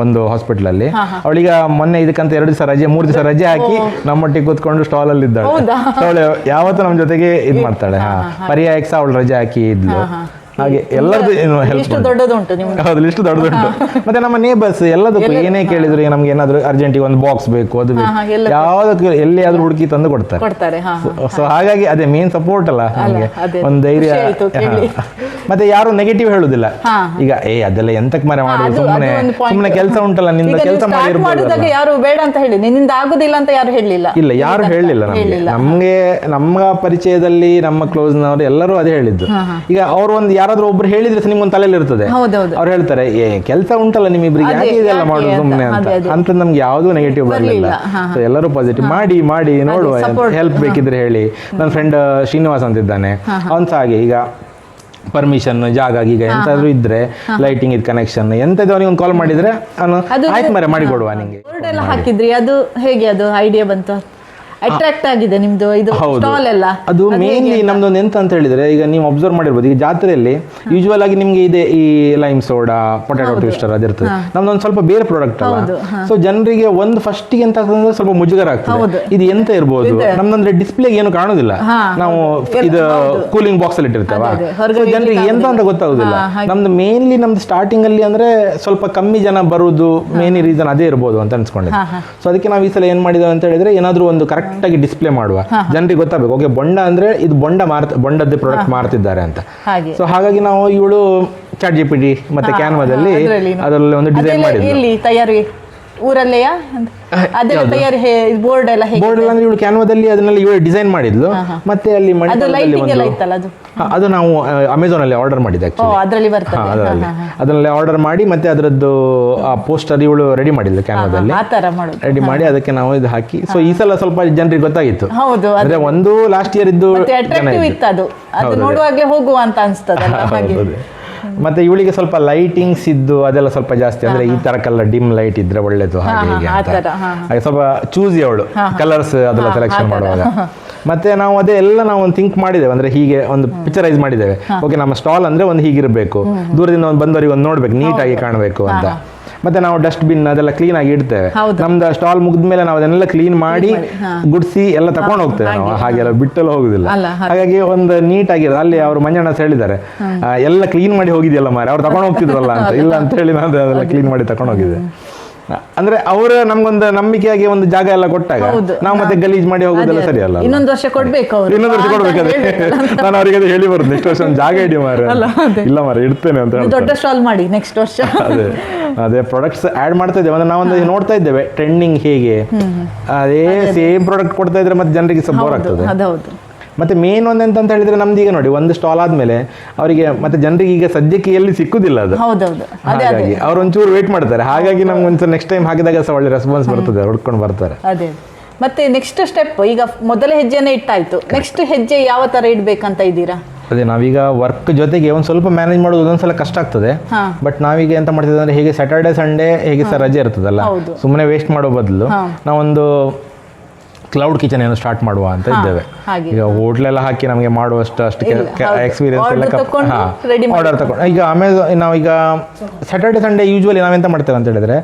ಒಂದು ಹಾಸ್ಪಿಟಲ್ ಅಲ್ಲಿ. ಅವಳಿಗೆ ಮೊನ್ನೆ ಇದಕ್ಕಂತ 2 ದಿವಸ ರಜೆ 3 ದಿವಸ ರಜೆ ಹಾಕಿ ನಮ್ಮೊಟ್ಟಿಗೆ ಕೂತ್ಕೊಂಡು ಸ್ಟಾಲ್ ಅಲ್ಲಿ ಇದ್ದಾಳೆ. ಅವಳು ಯಾವತ್ತೂ ನಮ್ಮ ಜೊತೆಗೆ ಇದು ಮಾಡ್ತಾಳೆ. ಪರ್ಯಾಯಕ್ಕೆ ಸಹ ಅವಳು ರಜೆ ಹಾಕಿ ಇದ್ಲು. ಹಾಗೆ ಎಲ್ಲರದ್ದು ಹೆಲ್ಪ್ ದೊಡ್ಡದುಂಟು. ಹೌದು, ಲಿಸ್ಟ್ ದೊಡ್ಡದುಂಟು. ಮತ್ತೆ ನಮ್ಮ ನೇಬರ್ಸ್ ಎಲ್ಲದಕ್ಕೂ ಏನೇ ಕೇಳಿದ್ರು, ನಮ್ಗೆ ಏನಾದ್ರು ಅರ್ಜೆಂಟಿಗೆ ಒಂದು ಬಾಕ್ಸ್ ಬೇಕು, ಅದು ಬೇಕು, ಯಾವ್ದಕ್ಕೂ ಎಲ್ಲಿಯಾದ್ರೂ ಹುಡುಕಿ ತಂದು ಕೊಡ್ತಾರೆ. ಸೊ ಹಾಗಾಗಿ ಅದೇ ಮೇನ್ ಸಪೋರ್ಟ್ ಅಲ್ಲ ನಮಗೆ, ಒಂದು ಧೈರ್ಯ. ಮತ್ತೆ ಯಾರು ನೆಗೆಟಿವ್ ಹೇಳುದಿಲ್ಲ. ಈಗ ಅದೆಲ್ಲ ಎಂತಕ್ಕೆ ಮರೆ ಮಾಡುದು, ಸುಮ್ಮನೆ ಕೆಲಸ ಉಂಟಲ್ಲ, ನಿಂದ ಕೆಲಸ ಮಾಡಿರ್ಬೋದು. ಯಾರು ಬೇಡ ಅಂತ ಹೇಳಿ, ನಿನ್ನಿಂದ ಆಗುದಿಲ್ಲ ಅಂತ ಯಾರು ಹೇಳಲಿಲ್ಲ. ಇಲ್ಲ, ಯಾರು ಹೇಳಲಿಲ್ಲ ನಮ್ಗೆ. ನಮ್ಮ ಪರಿಚಯದಲ್ಲಿ ನಮ್ಮ ಕ್ಲೋಸ್ನವರು ಎಲ್ಲರೂ ಅದೇ ಹೇಳಿದ್ದು. ಈಗ ಅವರು ಒಂದು ಯಾರಾದ್ರೂ ಒಬ್ರು ಹೇಳಿದ್ರೆ ನಿಮ್ಗೊಂದು ತಲೆಯಲ್ಲಿ ಇರ್ತದೆ, ಅವ್ರು ಹೇಳ್ತಾರೆ ಕೆಲಸ ಉಂಟಲ್ಲ ನಿಮ್ಮಿಬ್ರಿಗೆ, ಯಾಕೆ ಇದೆಲ್ಲ ಮಾಡೋದು ಸುಮ್ಮನೆ ಅಂತ ನಮ್ಗೆ ಯಾವ್ದು ನೆಗೆಟಿವ್ ಬರಲಿಲ್ಲ. ಸೊ ಎಲ್ಲರೂ ಪಾಸಿಟಿವ್ ಮಾಡಿ ನೋಡುವ, ಹೆಲ್ಪ್ ಬೇಕಿದ್ರೆ ಹೇಳಿ. ನನ್ನ ಫ್ರೆಂಡ್ ಶ್ರೀನಿವಾಸ್ ಅಂತ ಇದ್ದಾನೆ, ಅವನ್ ಸಹ ಹಾಗೆ. ಈಗ ಪರ್ಮಿಷನ್ ಜಾಗ ಈಗ ಎಂತಾದ್ರೂ ಇದ್ರೆ, ಲೈಟಿಂಗ್ ಇದ್ ಕನೆಕ್ಷನ್ ಎಂತದ್ದು ಅವನಿಗೆ ಒಂದು ಕಾಲ್ ಮಾಡಿದ್ರೆ ಅವನು ಆಯ್ತು ಮರೆ ಮಾಡಿ ಕೊಡುವ. ನಿಂಗೆ ಹಾಕಿದ್ರಿ, ಅದು ಹೇಗೆ ಅದು ಐಡಿಯಾ ಬಂತು? ಅಟ್ರಾಕ್ಟ್ ಆಗಿದೆ ನಿಮ್ದು ಇದು ಸ್ಟಾಲ್ ಎಲ್ಲ? ಅದು ಮೇನ್ಲಿ ನಮ್ದೊಂದು ಎಂತ ಅಂತ ಹೇಳಿದ್ರೆ, ಈಗ ನೀವು ಅಬ್ಸರ್ವ್ ಮಾಡಿರ್ಬೋದು, ಈಗ ಜಾತ್ರೆಯಲ್ಲಿ ಯೂಶುವಲ್ ಆಗಿ ನಿಮ್ಗೆ ಇದೆ ಈ ಲೈಮ್ ಸೋಡಾ, ಪೊಟ್ಯಾಟೊ ಟ್ವಿಸ್ಟರ್ ಅದಿರ್ತದೆ. ನಮ್ದೊಂದು ಸ್ವಲ್ಪ ಬೇರೆ ಪ್ರಾಡಕ್ಟ್ ಅಲ್ಲ. ಸೊ ಜನರಿಗೆ ಒಂದು ಫಸ್ಟಿಗೆ ಎಂತ ಆಗ್ತದೆ, ಸ್ವಲ್ಪ ಮುಜುಗರ ಆಗ್ತದೆ, ಇದು ಎಂತ ಇರ್ಬೋದು ನಮ್ದಂದ್ರೆ ಡಿಸ್ಪ್ಲೇಗೆ ಏನು ಕಾಣುದಿಲ್ಲ, ನಾವು ಇದು ಕೂಲಿಂಗ್ ಬಾಕ್ಸ್ ಅಲ್ಲಿ ಇಟ್ಟಿರ್ತೇವೆ. ಸೊ ಜನರಿಗೆ ಎಂತ ಅಂತ ಗೊತ್ತಾಗುದಿಲ್ಲ. ನಮ್ದು ಮೇನ್ಲಿ ನಮ್ದು ಸ್ಟಾರ್ಟಿಂಗ್ ಅಲ್ಲಿ ಅಂದ್ರೆ ಸ್ವಲ್ಪ ಕಮ್ಮಿ ಜನ ಬರುವುದು ಮೇನ್ ರೀಸನ್ ಅದೇ ಇರ್ಬೋದು ಅಂತ ಅನ್ಸ್ಕೊಂಡಿದ್ದೆ. ಸೊ ಅದಕ್ಕೆ ನಾವು ಈ ಸಲ ಏನ್ ಮಾಡಿದ್ದೇವೆ ಅಂತ ಹೇಳಿದ್ರೆ, ಏನಾದ್ರೂ ಒಂದು ಕರೆಕ್ಟ್ ಆಗಿ ಡಿಸ್ಪ್ಲೇ ಮಾಡುವ, ಜನರಿಗೆ ಗೊತ್ತಾಗಬೇಕು, ಓಕೆ ಬೊಂಡ ಅಂದ್ರೆ ಇದು ಬೊಂಡದ ಪ್ರಾಡಕ್ಟ್ ಮಾರ್ತಿದ್ದಾರೆ ಅಂತ. ಸೊ ಹಾಗಾಗಿ ನಾವು ಇವಳು ChatGPT ಮತ್ತೆ ಕ್ಯಾನ್ವಾದಲ್ಲಿ ಅದರಲ್ಲಿ ಒಂದು ಡಿಸೈನ್ ಮಾಡಿದ್ವಿ. ಊರಲ್ಲೆಯಾ ಬೋರ್ಡ್ ಎಲ್ಲ ಅಂದ್ರೆ ಇವಳು ಕ್ಯಾನ್ವಾದಲ್ಲಿ ಅದನ್ನೆಲ್ಲ ಇವಳು ಡಿಸೈನ್ ಮಾಡಿದ್ಲು. ಮತ್ತೆ ಅಲ್ಲಿ ಅದು ನಾವು ಅಮೆಝಾನ್ ಅಲ್ಲಿ ಆರ್ಡರ್ ಮಾಡಿದ್ದೆ ಅದನ್ನೆಲ್ಲ ಆರ್ಡರ್ ಮಾಡಿ, ಮತ್ತೆ ಅದರದ್ದು ಪೋಸ್ಟರ್ ಇವಳು ರೆಡಿ ಮಾಡಿದ್ಲು ಕ್ಯಾನ್ವಾದಲ್ಲಿ, ರೆಡಿ ಮಾಡಿ ಅದಕ್ಕೆ ನಾವು ಇದು ಹಾಕಿ. ಸೊ ಈ ಸಲ ಸ್ವಲ್ಪ ಜನರಿಗೆ ಗೊತ್ತಾಗಿತ್ತು, ಅಂದ್ರೆ ಒಂದು ಲಾಸ್ಟ್ ಇಯರ್ ಇದ್ದು ಹೋಗುವ ಅಂತ ಅನ್ಸ್ತದೆ. ಮತ್ತೆ ಇವಳಿಗೆ ಸ್ವಲ್ಪ ಲೈಟಿಂಗ್ಸ್ ಇದ್ದು ಅದೆಲ್ಲ ಸ್ವಲ್ಪ ಜಾಸ್ತಿ, ಅಂದ್ರೆ ಈ ತರ ಕಲರ್ ಡಿಮ್ ಲೈಟ್ ಇದ್ರೆ ಒಳ್ಳೇದು ಹಾಗೆ ಹಾಗೆ ಸ್ವಲ್ಪ ಚೂಸಿ ಅವಳು ಕಲರ್ಸ್ ಅದೆಲ್ಲ ಸೆಲೆಕ್ಷನ್ ಮಾಡುವಾಗ. ಮತ್ತೆ ನಾವು ಅದೆಲ್ಲ ನಾವು ಒಂದು ಥಿಂಕ್ ಮಾಡಿದ್ದೇವೆ, ಅಂದ್ರೆ ಹೀಗೆ ಒಂದು ಪಿಕ್ಚರೈಸ್ ಮಾಡಿದ್ದೇವೆ. ಓಕೆ, ನಮ್ಮ ಸ್ಟಾಲ್ ಅಂದ್ರೆ ಒಂದು ಹೀಗಿರ್ಬೇಕು, ದೂರದಿಂದ ಒಂದು ಬಂದವರಿಗೆ ಒಂದು ನೋಡ್ಬೇಕು, ನೀಟಾಗಿ ಕಾಣಬೇಕು ಅಂತ. ಮತ್ತೆ ನಾವು ಡಸ್ಟ್ ಬಿನ್ ಅದೆಲ್ಲ ಕ್ಲೀನ್ ಆಗಿ ಇಡ್ತೇವೆ. ಹೌದು. ನಮ್ದು ಸ್ಟಾಲ್ ಮುಗಿದ್ಮೇಲೆ ನಾವು ಅದನ್ನೆಲ್ಲ ಕ್ಲೀನ್ ಮಾಡಿ ಗುಡಿಸಿ ಎಲ್ಲ ತಕೊಂಡು ಹೋಗ್ತೇವೆ ನಾವು, ಹಾಗೆಲ್ಲ ಬಿಟ್ಟೆಲ್ಲ ಹೋಗುದಿಲ್ಲ. ಅಲ್ಲ, ಹಾಗಾಗಿ ಒಂದು ನೀಟ್ ಆಗಿರೋದು. ಅಲ್ಲಿ ಅವರು ಮಂಜಣ್ಣ ಹೇಳಿದ್ದಾರೆ, ಎಲ್ಲ ಕ್ಲೀನ್ ಮಾಡಿ ಹೋಗಿದೆಯಲ್ಲ ಮಾರೆ, ಅವ್ರು ತಕೊಂಡು ಹೋಗ್ತಿದ್ರಲ್ಲ ಅಂತ. ಇಲ್ಲ ಅಂತ ಹೇಳಿ ನಾನು ಅದೆಲ್ಲ ಕ್ಲೀನ್ ಮಾಡಿ ತಕೊಂಡು ಹೋಗಿದ್ದೆ. ಅಂದ್ರೆ ಅವರು ನಮ್ಗೊಂದು ನಂಬಿಕೆಯಾಗಿ ಒಂದು ಜಾಗ ಎಲ್ಲ ಕೊಟ್ಟಾಗ ನಾವು ಮತ್ತೆ ಗಲೀಜ್ ಮಾಡಿ ಹೋಗೋದೆಲ್ಲ ಸರಿ ಅಲ್ಲ. ಇನ್ನೊಂದು ವರ್ಷ ಕೊಡ್ಬೇಕು ಅವ್ರು. ಇನ್ನೊಂದು ವರ್ಷ ಕೊಡ್ಬೇಕಾದ್ರೆ ನಾನು ಅವರಿಗೆ ಅದು ಹೇಳಿ ಬರುದು, ನೆಕ್ಸ್ಟ್ ವರ್ಷ ಒಂದು ಜಾಗ ಇಡಿ ಮಾರೆ. ಇಲ್ಲ ಮಾರೆ, ಇಡ್ತೇನೆ ಅಂತ ಹೇಳ್ತಾರೆ. ದೊಡ್ಡ ಸ್ಟಾಲ್ ಮಾಡಿ ನೆಕ್ಸ್ಟ್ ವರ್ಷ. ಅದೇ ಪ್ರಾಡಕ್ಟ್ಸ್ ಆಡ್ ಮಾಡ್ತಾ ಇದ್ದೇವೆ. ಅಂದ್ರೆ ನಾವೊಂದು ನೋಡ್ತಾ ಇದ್ದೇವೆ ಟ್ರೆಂಡಿಂಗ್ ಹೇಗೆ, ಅದೇ ಸೇಮ್ ಪ್ರಾಡಕ್ಟ್ ಕೊಡ್ತಾ ಇದ್ರೆ ಮತ್ತೆ ಜನರಿಗೆ ಸ್ವಲ್ಪ ಬೋರ್ ಆಗ್ತದೆ. ಅದೌದು. ಮತ್ತೆ ಮೇನ್ ಒಂದಂತ ಹೇಳಿದ್ರೆ ನಮ್ದು ಈಗ ನೋಡಿ, ಒಂದು ಸ್ಟಾಲ್ ಆದ್ಮೇಲೆ ಅವರಿಗೆ ಮತ್ತೆ ಜನರಿಗೆ ಈಗ ಸದ್ಯಕ್ಕೆ ಎಲ್ಲಿ ಸಿಕ್ಕುದಿಲ್ಲ ಅದು. ಹೌದೌದು. ಹಾಗಾಗಿ ಅವ್ರು ಒಂಚೂರು ವೇಟ್ ಮಾಡ್ತಾರೆ. ಹಾಗಾಗಿ ನಮ್ಗೆ ಒಂದ್ಸಲ ನೆಕ್ಸ್ಟ್ ಟೈಮ್ ಹಾಕಿದಾಗ ಸಹ ಒಳ್ಳೆ ರೆಸ್ಪಾನ್ಸ್ ಬರ್ತದೆ, ಹುಡ್ಕೊಂಡು ಬರ್ತಾರೆ. ಅದೇ ಮತ್ತೆ ನೆಕ್ಸ್ಟ್ ಸ್ಟೆಪ್, ಈಗ ಮೊದಲ ಹೆಜ್ಜೆನೇ ಇಟ್ಟಾಯ್ತು, ನೆಕ್ಸ್ಟ್ ಹೆಜ್ಜೆ ಯಾವ ತರ ಇಡ್ಬೇಕಂತ ಇದ್ದೀರಾ? ಅದೇ ನಾವೀಗ ವರ್ಕ್ ಜೊತೆಗೆ ಒಂದು ಸ್ವಲ್ಪ ಮ್ಯಾನೇಜ್ ಮಾಡೋದು ಒಂದೊಂದ್ಸಲ ಕಷ್ಟ ಆಗ್ತದೆ. ಬಟ್ ನಾವೀಗ ಎಂತ ಮಾಡ್ತಿದ್ದೆ ಅಂದ್ರೆ, ಹೇಗೆ ಸ್ಯಾಟರ್ಡೆ ಸಂಡೇ ಹೇಗೆ ಸಹ ರಜೆ ಇರ್ತದಲ್ಲ, ಸುಮ್ಮನೆ ವೇಸ್ಟ್ ಮಾಡೋ ಬದಲು ನಾವೊಂದು ಕ್ಲೌಡ್ ಕಿಚನ್ ಏನೋ ಸ್ಟಾರ್ಟ್ ಮಾಡುವ ಅಂತ ಇದ್ದೇವೆ. ಈಗ ಹೋಟ್ಲೆಲ್ಲ ಹಾಕಿ ನಮಗೆ ಮಾಡುವಷ್ಟು ಎಕ್ಸ್ಪೀರಿಯನ್ಸ್ ಎಲ್ಲ ಆರ್ಡರ್ ತಗೊಂಡು ಈಗ ನಾವೀಗ ಸ್ಯಾಟರ್ಡೆ ಸಂಡೇ ಯೂಶ್ವಲಿ ನಾವೆಂತ ಮಾಡ್ತೇವೆ ಅಂತ ಹೇಳಿದ್ರೆ,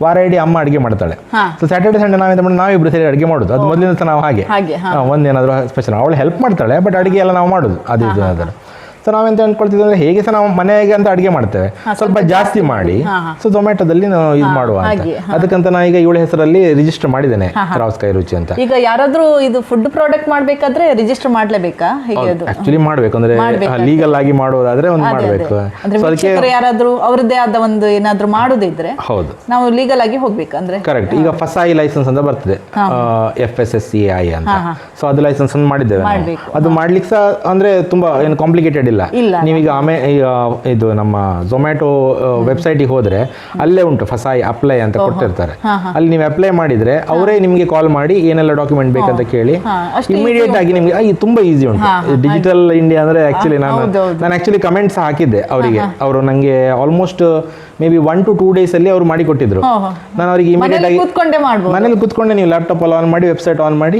ವಾರ ಇಡೀ ಅಮ್ಮ ಅಡುಗೆ ಮಾಡ್ತಾಳೆ. ಸೊ ಸ್ಯಾಟರ್ಡೆ ಸಂಡೇ ನಾವೆಂತ ಮಾಡಿ ನಾವಿಬ್ರು ಸೇರಿ ಅಡುಗೆ ಮಾಡೋದು. ಅದು ಮೊದಲಿನ ಸಹ ನಾವು ಹಾಗೆ ಒಂದೇನಾದ್ರು ಸ್ಪೆಷಲ್, ಅವಳು ಹೆಲ್ಪ್ ಮಾಡ್ತಾಳೆ, ಬಟ್ ಅಡುಗೆ ಎಲ್ಲ ನಾವು ಮಾಡೋದು ಅದು ಇದು ಅದರ. ಸೊ ನಾವೆಂತ ಅಂದ್ಕೊಳ್ತಿದ್ವಿ ಅಂದರೆ, ಹೇಗೆ ಸಹ ನಾವು ಮನೆಗೆ ಅಂತ ಅಡುಗೆ ಮಾಡ್ತೇವೆ, ಸ್ವಲ್ಪ ಜಾಸ್ತಿ ಮಾಡಿ ಸೊ ಝೊಮ್ಯಾಟೋದಲ್ಲಿ ನಾವು ಇದು ಮಾಡುವ ಅಂತ. ಅದಕ್ಕಂತ ನಾನು ಈಗ ಇವಳ ಹೆಸರಲ್ಲಿ ರಿಜಿಸ್ಟರ್ ಮಾಡಿದ್ದೇನೆ, ಕ್ರಾಸ್ ಕೈ ರುಚಿ ಅಂತ. ಈಗ ಯಾರಾದ್ರೂ ಇದು ಫುಡ್ ಪ್ರಾಡಕ್ಟ್ ಮಾಡಬೇಕಾದ್ರೆ ರಿಜಿಸ್ಟರ್ ಮಾಡಲೇಬೇಕಾ? ಆಕ್ಚುಲಿ ಮಾಡಬೇಕು, ಅಂದ್ರೆ ಲೀಗಲ್ ಆಗಿ ಮಾಡೋದಾದ್ರೆ ಒಂದು ಮಾಡಬೇಕು. ಅದಕ್ಕೆ ಯಾರಾದ್ರೂ ಅವರದ್ದೇ ಆದ ಒಂದು ಏನಾದ್ರೂ ಮಾಡೋದಿದ್ರೆ ಹೌದು, ನಾವು ಲೀಗಲ್ ಆಗಿ ಹೋಗ್ಬೇಕಂದ್ರೆ ಕರೆಕ್ಟ್. ಈಗ ಫಸಾಯಿ ಲೈಸೆನ್ಸ್ ಅಂತ ಬರ್ತದೆ, FSSAI ಅಂತ. ಸೊ ಅದು ಲೈಸೆನ್ಸ್ ಅನ್ನು ಮಾಡಿದ್ದೇವೆ. ಅದು ಮಾಡ್ಲಿಕ್ಕೆ ಸಹ ಅಂದ್ರೆ ತುಂಬಾ ಏನು ಕಾಂಪ್ಲಿಕೇಟೆಡ್ ಇಲ್ಲ. ನೀವೀಗ ಇದು ನಮ್ಮ ಝೊಮ್ಯಾಟೊ ವೆಬ್ಸೈಟಿಗೆ ಹೋದ್ರೆ ಅಲ್ಲೇ ಉಂಟು ಫಸಾಯಿ ಅಪ್ಲೈ ಅಂತ ಕೊಟ್ಟಿರ್ತಾರೆ. ಅಲ್ಲಿ ನೀವು ಅಪ್ಲೈ ಮಾಡಿದ್ರೆ ಅವರೇ ನಿಮಗೆ ಕಾಲ್ ಮಾಡಿ ಏನೆಲ್ಲ ಡಾಕ್ಯುಮೆಂಟ್ ಬೇಕಂತ ಕೇಳಿ ಇಮಿಡಿಯೇಟ್ ಆಗಿ ನಿಮಗೆ ತುಂಬಾ ಈಸಿ ಉಂಟು. ಡಿಜಿಟಲ್ ಇಂಡಿಯಾ ಅಂದ್ರೆ ಆಕ್ಚುಲಿ ನಾನು ಆಕ್ಚುಲಿ ಕಮೆಂಟ್ಸ್ ಹಾಕಿದ್ದೆ ಅವರಿಗೆ. ಅವರು ನಂಗೆ almost may be 1 to 2 days ಅಲ್ಲಿ ಅವರು ಮಾಡಿ ಕೊಟ್ಟಿದ್ರು. ನಾನು ಅವರಿಗೆ ಇಮಿಡಿಯೇಟ್ ಆಗಿ ಮನೇಲಿ ಕೂತ್ಕೊಂಡೆ, ನೀವು ಲ್ಯಾಪ್ಟಾಪ್ ಆನ್ ಮಾಡಿ ವೆಬ್ಸೈಟ್ ಆನ್ ಮಾಡಿ,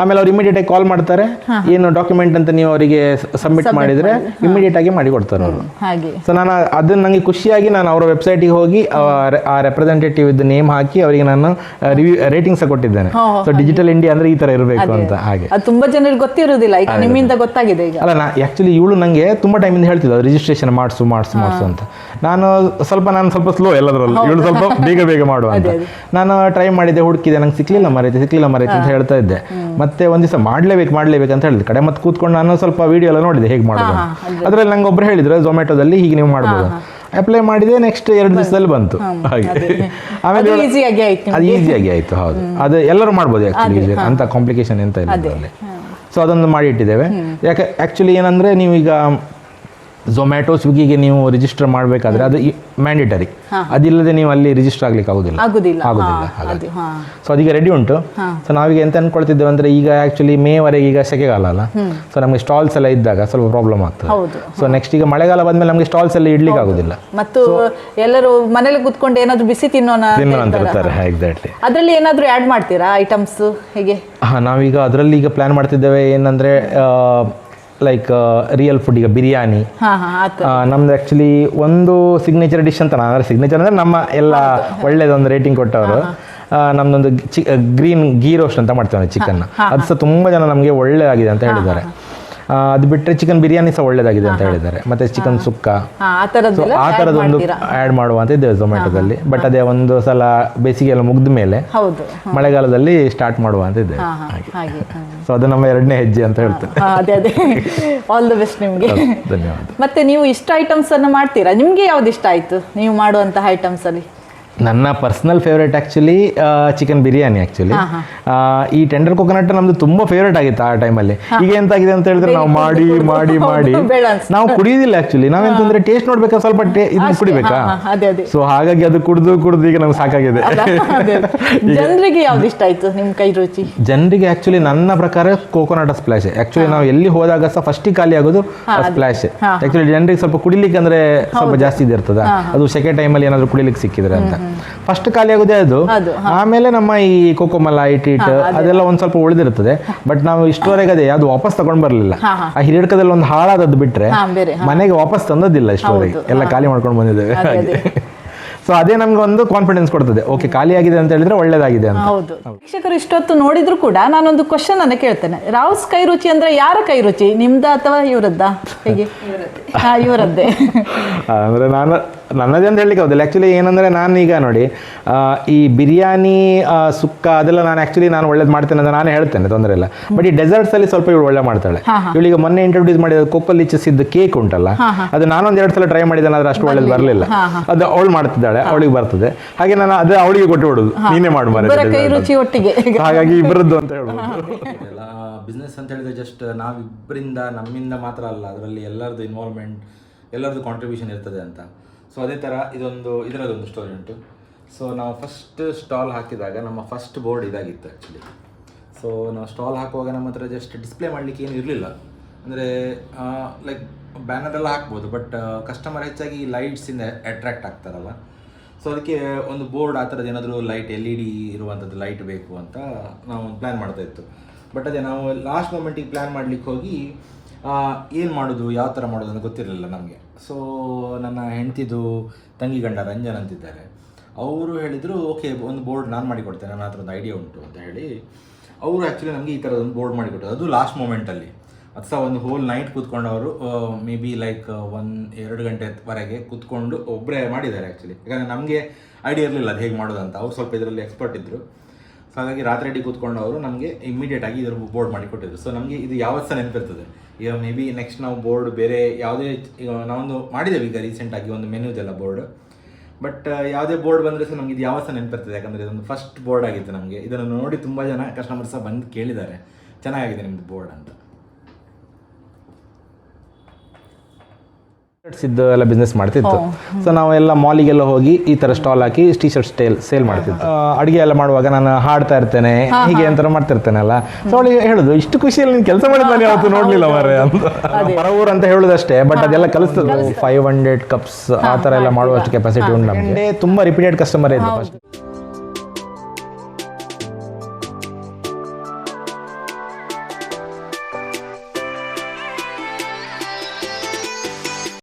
ಆಮೇಲೆ ಅವ್ರು ಇಮಿಡಿಯೇಟ್ ಆಗಿ ಕಾಲ್ ಮಾಡ್ತಾರೆ, ಏನು ಡಾಕ್ಯುಮೆಂಟ್ ಅಂತ ನೀವು ಅವರಿಗೆ ಸಬ್ಮಿಟ್ ಮಾಡಿದ್ರೆ ಇಮಿಡಿಯೇಟ್ ಆಗಿ ಮಾಡಿ ಕೊಡ್ತಾರೆ ಅವರು. ಸೊ ನಾನು ಅದನ್ನ ನಂಗೆ ಖುಷಿಯಾಗಿ ನಾನು ಅವರ ವೆಬ್ಸೈಟಿಗೆ ಹೋಗಿ ಆ ರೆಪ್ರೆಸೆಂಟೇಟಿವ್ ಇದ್ದ ನೇಮ್ ಹಾಕಿ ಅವರಿಗೆ ನಾನು ರೇಟಿಂಗ್ಸ್ ಕೊಟ್ಟಿದ್ದೇನೆ. ಸೊ ಡಿಜಿಟಲ್ ಇಂಡಿಯಾ ಅಂದ್ರೆ ಈ ತರ ಇರಬೇಕು ಅಂತ. ಹಾಗೆ ತುಂಬಾ ಜನರಿಗೆ ಗೊತ್ತಿರೋದಿಲ್ಲ, ಈಗ ನಿಮ್ಮಿಂದ ಗೊತ್ತಾಗಿದೆ. ಈಗ ಅಲ್ಲ, ಆಕ್ಚುಲಿ ಇವಳು ನಂಗೆ ತುಂಬಾ ಟೈಮಿಂದ ಹೇಳ್ತಿದ್ದ ರಿಜಿಸ್ಟ್ರೇಷನ್ ಮಾಡಿಸು ಅಂತ. ನಾನು ಸ್ವಲ್ಪ ಸ್ಲೋ ಎಲ್ಲದರಲ್ಲೂ, ಇವಳು ಸ್ವಲ್ಪ ಬೇಗ ಮಾಡುವ ಅಂತ. ನಾನು ಟ್ರೈ ಮಾಡಿದೆ, ಹುಡುಕಿದೆ, ನಂಗೆ ಸಿಕ್ಲಿಲ್ಲ ಮರೈತೆ ಅಂತ ಹೇಳ್ತಾ ಇದ್ದೆ. ಮತ್ತೆ ಒಂದ್ ದಿವಸ ಮಾಡ್ಲೇಬೇಕು ಅಂತ ಹೇಳಿದೆ ಕಡೆ. ಮತ್ತೆ ಕೂತ್ಕೊಂಡು ನಾನು ಸ್ವಲ್ಪ ವಿಡಿಯೋ ಎಲ್ಲ ನೋಡಿದೆ ಹೇಗೆ ಮಾಡೋದು. ಅದ್ರಲ್ಲಿ ನಂಗೆ ಒಬ್ರು ಹೇಳಿದ್ರು ಝೊಮ್ಯಾಟೋದಲ್ಲಿ ಹೀಗೆ ನೀವು ಮಾಡ್ಬೋದು. ಅಪ್ಲೈ ಮಾಡಿದೆ, ನೆಕ್ಸ್ಟ್ 2 ದಿವಸದಲ್ಲಿ ಬಂತು. ಹಾಗೆ ಆಮೇಲೆ ಅದು ಈಸಿಯಾಗಿ ಆಯ್ತು. ಹೌದು, ಅದು ಎಲ್ಲರೂ ಮಾಡ್ಬೋದು ಆಕ್ಚುಲಿ, ಅಂತ ಕಾಂಪ್ಲಿಕೇಶನ್ ಎಂತ ಇಲ್ಲ ಅದರಲ್ಲಿ. ಸೊ ಅದೊಂದು ಮಾಡಿ ಇಟ್ಟಿದ್ದೇವೆ. ಯಾಕೆ ಆಕ್ಚುಲಿ ಏನಂದ್ರೆ, ನೀವೀಗ ಝೊಮ್ಯಾಟೊ ಸ್ವಿಗ್ಗಿಗೆ ನೀವು ರಿಜಿಸ್ಟರ್ ಮಾಡಬೇಕಾದ್ರೆ ಅದು ಮ್ಯಾಂಡೇಟರಿ. ಅದಿಲ್ಲದೆ ನೀವು ಅಲ್ಲಿ ರಿಜಿಸ್ಟರ್ ಆಗ್ಲಿಕ್ಕೆ ಆಗುದಿಲ್ಲ. ಸೊ ಅದೀಗ ರೆಡಿ ಉಂಟು. ಸೊ ನಾವೀಗ ಎಂತ ಅನ್ಕೊಳ್ತಿದ್ದೇವೆ ಅಂದ್ರೆ, ಈಗ ಆಕ್ಚುಲಿ ಮೇವರೆಗೆ ಈಗ ಸೆಕೆಗಾಲ ಅಲ್ಲ, ಸೊ ನಮಗೆ ಸ್ಟಾಲ್ಸ್ ಎಲ್ಲ ಇದ್ದಾಗ ಸ್ವಲ್ಪ ಪ್ರಾಬ್ಲಮ್ ಆಗ್ತದೆ. ಸೊ ನೆಕ್ಸ್ಟ್ ಈಗ ಮಳೆಗಾಲ ಬಂದ್ಮೇಲೆ ನಮಗೆ ಸ್ಟಾಲ್ಸ್ ಎಲ್ಲ ಇಡ್ಲಿಕ್ಕೆ ಆಗುದಿಲ್ಲ. ಮತ್ತು ಎಲ್ಲರೂ ಮನೇಲಿ ಕೂತ್ಕೊಂಡು ಏನಾದ್ರು ಬಿಸಿ ತಿನ್ನೋಣ ಅಂತ ಹೇಳ್ತಾರೆ. ಎಕ್ಸಾಕ್ಟ್ಲಿ. ಅದರಲ್ಲಿ ಏನಾದ್ರು ಆಡ್ ಮಾಡ್ತೀರಾ ಐಟಮ್ಸ್ ಹೇಗೆ? ನಾವೀಗ ಅದರಲ್ಲಿ ಈಗ ಪ್ಲಾನ್ ಮಾಡ್ತಿದ್ದೇವೆ ಏನಂದ್ರೆ, ಲೈಕ್ ರಿಯಲ್ ಫುಡ್. ಈಗ ಬಿರಿಯಾನಿ ನಮ್ದು ಆಕ್ಚುಲಿ ಒಂದು ಸಿಗ್ನೇಚರ್ ಡಿಶ್ ಅಂತ. ಅಂದ್ರೆ ಸಿಗ್ನೇಚರ್ ಅಂದ್ರೆ ನಮ್ಮ ಎಲ್ಲ ಒಳ್ಳೇದೊಂದು ರೇಟಿಂಗ್ ಕೊಟ್ಟವರು. ನಮ್ದೊಂದು ಗ್ರೀನ್ ಗೀ ರೋಸ್ಟ್ ಅಂತ ಮಾಡ್ತೇವೆ ಚಿಕನ್. ಅದು ಸಹ ತುಂಬಾ ಜನ ನಮಗೆ ಒಳ್ಳೆದಾಗಿದೆ ಅಂತ ಹೇಳಿದ್ದಾರೆ. ಅದು ಬಿಟ್ಟರೆ ಚಿಕನ್ ಬಿರಿಯಾನಿ ಸಹ ಒಳ್ಳೇದಾಗಿದೆ ಅಂತ ಹೇಳಿದ್ದಾರೆ. ಮತ್ತೆ ಚಿಕನ್ ಸುಕ್ಕ ಆ ಥರದೊಂದು ಆ್ಯಡ್ ಮಾಡುವ ಅಂತ ಇದ್ದೇವೆ ಝೊಮ್ಯಾಟೋದಲ್ಲಿ. ಬಟ್ ಅದೇ ಒಂದು ಸಲ ಬೇಸಿಗೆ ಎಲ್ಲ ಮುಗಿದ ಮೇಲೆ ಮಳೆಗಾಲದಲ್ಲಿ ಸ್ಟಾರ್ಟ್ ಮಾಡುವ ಅಂತ ಇದ್ದೇವೆ. ಸೊ ಅದು ನಮ್ಮ 2ನೇ ಹೆಜ್ಜೆ ಅಂತ ಹೇಳ್ತೇವೆ. ಆಲ್ ದ ಬೆಸ್ಟ್ ನಿಮಗೆ. ಧನ್ಯವಾದ. ಮತ್ತೆ ನೀವು ಇಷ್ಟ ಐಟಮ್ಸ್ ಅನ್ನು ಮಾಡ್ತೀರಾ? ನಿಮ್ಗೆ ಯಾವ್ದು ಇಷ್ಟ ಆಯ್ತು ನೀವು ಮಾಡುವಂತಹ ಐಟಮ್ಸ್ ಅಲ್ಲಿ? ನನ್ನ personal favourite actually chicken biryani. Actually ಈ ಟೆಂಡರ್ ಕೊಕೊನಟ್ ನಮ್ದು ತುಂಬ ಫೇವ್ರೇಟ್ ಆಗಿತ್ತು ಆ ಟೈಮಲ್ಲಿ. ಈಗ ಎಂತಾಗಿದೆ ಅಂತ ಹೇಳಿದ್ರೆ, ನಾವು ಮಾಡಿ ಮಾಡಿ ಮಾಡಿ ನಾವು ಕುಡಿಯೋದಿಲ್ಲ ಆ್ಯಕ್ಚುಲಿ. ನಾವೆಂತಂದ್ರೆ ಟೇಸ್ಟ್ ನೋಡ್ಬೇಕಾ, ಸ್ವಲ್ಪ ಇದನ್ನ ಕುಡಿಬೇಕಾ. ಸೊ ಹಾಗಾಗಿ ಅದು ಕುಡಿದು ಈಗ ನಮ್ಗೆ ಸಾಕಾಗಿದೆ. ಜನರಿಗೆ ಯಾವ್ದು ಇಷ್ಟ ಆಯ್ತು ನಿಮ್ಮ ಕೈ ರುಚಿ? ಜನರಿಗೆ ಆ್ಯಕ್ಚುಲಿ ನನ್ನ ಪ್ರಕಾರ ಕೋಕೋನಟ್ ಸ್ಪ್ಲಾಶ್. ಆ್ಯಕ್ಚುಲಿ ನಾವು ಎಲ್ಲಿ ಹೋದಾಗ ಸಹ ಫಸ್ಟ್ ಖಾಲಿ ಆಗೋದು ಸ್ಪ್ಲಾಶ್. ಆ್ಯಕ್ಚುಲಿ ಜನರಿಗೆ ಸ್ವಲ್ಪ ಕುಡಿಲಿಕ್ಕೆ ಅಂದ್ರೆ ಸ್ವಲ್ಪ ಜಾಸ್ತಿ ಇರ್ತದ. ಅದು ಸೆಕೆಂಡ್ ಟೈಮಲ್ಲಿ ಏನಾದ್ರು ಕುಡಿಲಿಕ್ಕೆ ಸಿಕ್ಕಿದ್ರೆ ಅಂತ ಫಸ್ಟ್ ಖಾಲಿ ಆಗೋದೇ ಅದು. ಆಮೇಲೆ ನಮ್ಮ ಈ ಕೋಕೋಮಲ ಇಟ್ ಅದೆಲ್ಲ ಒಂದ್ ಸ್ವಲ್ಪ ಉಳಿದಿರ್ತದೆ. ಬಟ್ ನಾವು ಇಷ್ಟವರೆಗೆ ಅದೇ ಅದು ವಾಪಸ್ ತಗೊಂಡ್ ಬರ್ಲಿಲ್ಲ. ಆ ಹಿರಿಯಡ್ಕದಲ್ಲಿ ಒಂದು ಹಾಳಾದದ್ದು ಬಿಟ್ರೆ ಮನೆಗೆ ವಾಪಸ್ ತಂದದ್ದಿಲ್ಲ ಇಷ್ಟವರೆಗೆ. ಎಲ್ಲ ಖಾಲಿ ಮಾಡ್ಕೊಂಡು ಬಂದಿದ್ದೇವೆ. ಸೊ ಅದೇ ನಮ್ಗೆ ಒಂದು ಕಾನ್ಫಿಡೆನ್ಸ್ ಕೊಡ್ತದೆ, ಓಕೆ ಖಾಲಿ ಆಗಿದೆ ಅಂತ ಹೇಳಿದ್ರೆ ಒಳ್ಳೇದಾಗಿದೆ ಅಂತ. ಹೌದು. ವೀಕ್ಷಕರು ಇಷ್ಟೊತ್ತು ನೋಡಿದ್ರು ಕೂಡ ನಾನೊಂದು ಕ್ವಶನ್ ಅನ್ನ ಕೇಳ್ತೇನೆ. ರಾವ್ಸ್ ಕೈ ರುಚಿ ಅಂದ್ರೆ ಯಾರ ಕೈ ರುಚಿ, ನಿಮ್ದ ಅಥವಾ ಇವರದ್ದ? ಹೇಗೆ? ಇವರದ್ದೇ. ಅಂದ್ರೆ ನನ್ನದೇ ಅಂತ ಹೇಳಲಿಕ್ಕೆ ಹೌದಿಲ್ಲ. ಆ್ಯಕ್ಚುಲಿ ಏನಂದರೆ ನಾನು ಈಗ ನೋಡಿ ಈ ಬಿರಿಯಾನಿ ಸುಕ್ಕ ಅದೆಲ್ಲ ನಾನು ಒಳ್ಳೇದು ಮಾಡ್ತೇನೆ ಅಂತ ನಾನೇ ಹೇಳ್ತೇನೆ, ತೊಂದರೆ ಇಲ್ಲ. ಬಟ್ ಈ ಡೆಸರ್ಟ್ಸಲ್ಲಿ ಸ್ವಲ್ಪ ಇವಳು ಒಳ್ಳೆ ಮಾಡ್ತಾಳೆ. ಇವಳಿಗೆ ಮೊನ್ನೆ ಇಂಟ್ರೊಡ್ಯೂಸ್ ಮಾಡಿದ ಕೊಕ್ಕಲ್ಲಿ ಚಿಸಿದ್ದು ಕೇಕ್ ಉಂಟಲ್ಲ, ಅದು ನಾನೊಂದು 2 ಸಲ ಟ್ರೈ ಮಾಡಿದ್ದೇನೆ, ಆದರೆ ಅಷ್ಟು ಒಳ್ಳೇದು ಬರಲಿಲ್ಲ. ಅದು ಅವಳು ಮಾಡ್ತಿದ್ದಾಳೆ, ಅವಳಿಗೆ ಬರ್ತದೆ. ಹಾಗೆ ನಾನು ಅದೇ ಅವಳಿಗೆ ಕೊಟ್ಟು ಬಿಡೋದು, ನೀನೇ ಮಾಡು ಮಾರೆ ಕೈ ರುಚಿ ಒಟ್ಟಿಗೆ. ಹಾಗಾಗಿ ಇಬ್ಬರದ್ದು ಅಂತ ಹೇಳ್ಬೋದು. ಬಿಸ್ನೆಸ್ ಅಂತ ಹೇಳಿದ್ರೆ ಜಸ್ಟ್ ನಾವಿಬ್ಬರಿಂದ ನಮ್ಮಿಂದ ಮಾತ್ರ ಅಲ್ಲ, ಅದರಲ್ಲಿ ಎಲ್ಲರದ್ದು ಇನ್ವಾಲ್ವ್ಮೆಂಟ್, ಎಲ್ಲರದ್ದು ಕಾಂಟ್ರಿಬ್ಯೂಷನ್ ಇರ್ತದೆ ಅಂತ. ಸೊ ಅದೇ ಥರ ಇದರದೊಂದು ಸ್ಟೋರಿ ಉಂಟು. ಸೊ ನಾವು ಫಸ್ಟ್ ಸ್ಟಾಲ್ ಹಾಕಿದಾಗ ನಮ್ಮ ಫಸ್ಟ್ ಬೋರ್ಡ್ ಇದಾಗಿತ್ತು ಆ್ಯಕ್ಚುಲಿ. ಸೊ ನಾವು ಸ್ಟಾಲ್ ಹಾಕುವಾಗ ನಮ್ಮ ಹತ್ರ ಜಸ್ಟ್ ಡಿಸ್ಪ್ಲೇ ಮಾಡಲಿಕ್ಕೆ ಏನು ಇರಲಿಲ್ಲ. ಅಂದರೆ ಲೈಕ್ ಬ್ಯಾನರೆಲ್ಲ ಹಾಕ್ಬೋದು, ಬಟ್ ಕಸ್ಟಮರ್ ಹೆಚ್ಚಾಗಿ ಲೈಟ್ಸಿಂದ ಅಟ್ರ್ಯಾಕ್ಟ್ ಆಗ್ತಾರಲ್ಲ. ಸೊ ಅದಕ್ಕೆ ಒಂದು ಬೋರ್ಡ್ ಆ ಥರದ್ದು ಏನಾದರೂ ಲೈಟ್ LED ಇರುವಂಥದ್ದು ಲೈಟ್ ಬೇಕು ಅಂತ ನಾವು ಪ್ಲ್ಯಾನ್ ಮಾಡ್ತಾಯಿತ್ತು. ಬಟ್ ಅದೇ ನಾವು ಲಾಸ್ಟ್ ಮೂಮೆಂಟಿಗೆ ಪ್ಲ್ಯಾನ್ ಮಾಡಲಿಕ್ಕೆ ಹೋಗಿ ಏನು ಮಾಡೋದು, ಯಾವ ಥರ ಮಾಡೋದು ಅಂತ ಗೊತ್ತಿರಲಿಲ್ಲ ನಮಗೆ. ಸೊ ನನ್ನ ಹೆಂಡ್ತಿದು ತಂಗಿ ಗಂಡ ರಂಜನ್ ಅಂತಿದ್ದಾರೆ, ಅವರು ಹೇಳಿದರು ಓಕೆ ಒಂದು ಬೋರ್ಡ್ ನಾನು ಮಾಡಿಕೊಡ್ತೇನೆ, ನನ್ನ ಹತ್ರ ಒಂದು ಐಡಿಯಾ ಉಂಟು ಅಂತ ಹೇಳಿ ಅವರು ಆ್ಯಕ್ಚುಲಿ ನಮಗೆ ಈ ಥರದೊಂದು ಬೋರ್ಡ್ ಮಾಡಿಕೊಟ್ಟರು. ಅದು ಲಾಸ್ಟ್ ಮೂಮೆಂಟಲ್ಲಿ. ಅದು ಸಹ ಒಂದು ಹೋಲ್ ನೈಟ್ ಕೂತ್ಕೊಂಡು ಅವರು ಮೇ ಬಿ ಲೈಕ್ 1-2 ಗಂಟೆವರೆಗೆ ಕೂತ್ಕೊಂಡು ಒಬ್ಬರೇ ಮಾಡಿದ್ದಾರೆ ಆ್ಯಕ್ಚುಲಿ. ಯಾಕಂದರೆ ನಮಗೆ ಐಡಿಯಾ ಇರಲಿಲ್ಲ ಅದು ಹೇಗೆ ಮಾಡೋದು ಅಂತ. ಅವ್ರು ಸ್ವಲ್ಪ ಇದರಲ್ಲಿ ಎಕ್ಸ್ಪರ್ಟ್ ಇದ್ದರು. ಸೊ ಹಾಗಾಗಿ ರಾತ್ರಿ ಕೂತ್ಕೊಂಡು ಅವರು ನಮಗೆ ಇಮಿಡಿಯೇಟಾಗಿ ಇದರ ಬೋರ್ಡ್ ಮಾಡಿಕೊಟ್ಟಿದ್ರು. ಸೊ ನಮಗೆ ಇದು ಯಾವತ್ತು ಸಹ ನೆನಪಿರ್ತದೆ. ಈಗ ಮೇ ಬಿ ನೆಕ್ಸ್ಟ್ ನಾವು ಬೋರ್ಡ್ ಬೇರೆ ಯಾವುದೇ, ಈಗ ನಾವೊಂದು ಮಾಡಿದ್ದೇವೆ ಈಗ ರೀಸೆಂಟಾಗಿ ಒಂದು ಮೆನ್ಯೂದೆಲ್ಲ ಬೋರ್ಡ್. ಬಟ್ ಯಾವುದೇ ಬೋರ್ಡ್ ಬಂದರೆ ಸಹ ನಮಗೆ ಇದು ಯಾವತ್ತು ಸಹ ನೆನಪಿರ್ತದೆ. ಯಾಕಂದರೆ ಇದೊಂದು ಫಸ್ಟ್ ಬೋರ್ಡ್ ಆಗಿತ್ತು ನಮಗೆ. ಇದನ್ನು ನೋಡಿ ತುಂಬ ಜನ ಕಸ್ಟಮರ್ಸ್ ಸಹ ಬಂದು ಕೇಳಿದ್ದಾರೆ, ಚೆನ್ನಾಗಿದೆ ನಿಮ್ಮದು ಬೋರ್ಡ್ ಅಂತ. ಇದ್ದು ಎಲ್ಲ ಬಿಸ್ನೆಸ್ ಮಾಡ್ತಿತ್ತು. ಸೊ ನಾವೆಲ್ಲ ಮಾಲಿಗೆಲ್ಲ ಹೋಗಿ ಈ ಥರ ಸ್ಟಾಲ್ ಹಾಕಿ ಟಿ ಶರ್ಟ್ ಸೇಲ್ ಮಾಡ್ತಿತ್ತು. ಅಡುಗೆ ಎಲ್ಲ ಮಾಡುವಾಗ ನಾನು ಹಾಡ್ತಾ ಇರ್ತೇನೆ, ಹೀಗೆ ಅಂತ ಮಾಡ್ತಿರ್ತೇನಲ್ಲ. ಸೊ ಅವಳಿಗೆ ಹೇಳುದು, ಇಷ್ಟು ಖುಷಿಯಲ್ಲಿ ನೀನು ಕೆಲಸ ಮಾಡಿದ್ದಾನೆ ಯಾವತ್ತು ನೋಡಲಿಲ್ಲ ಮಾರೆ ಅಂತ. ಪರವೂರು ಅಂತ ಹೇಳೋದಷ್ಟೇ, ಬಟ್ ಅದೆಲ್ಲ ಕಲಿಸ್ತದೆ. 500 ಕಪ್ಸ್ ಆ ಥರ ಎಲ್ಲ ಮಾಡುವಷ್ಟು ಕೆಪಾಸಿಟಿ ಉಂಟು ನಮಗೆ. ತುಂಬ ರಿಪೀಟೆಡ್ ಕಸ್ಟಮರ್ ಇತ್ತು ಫಸ್ಟ್.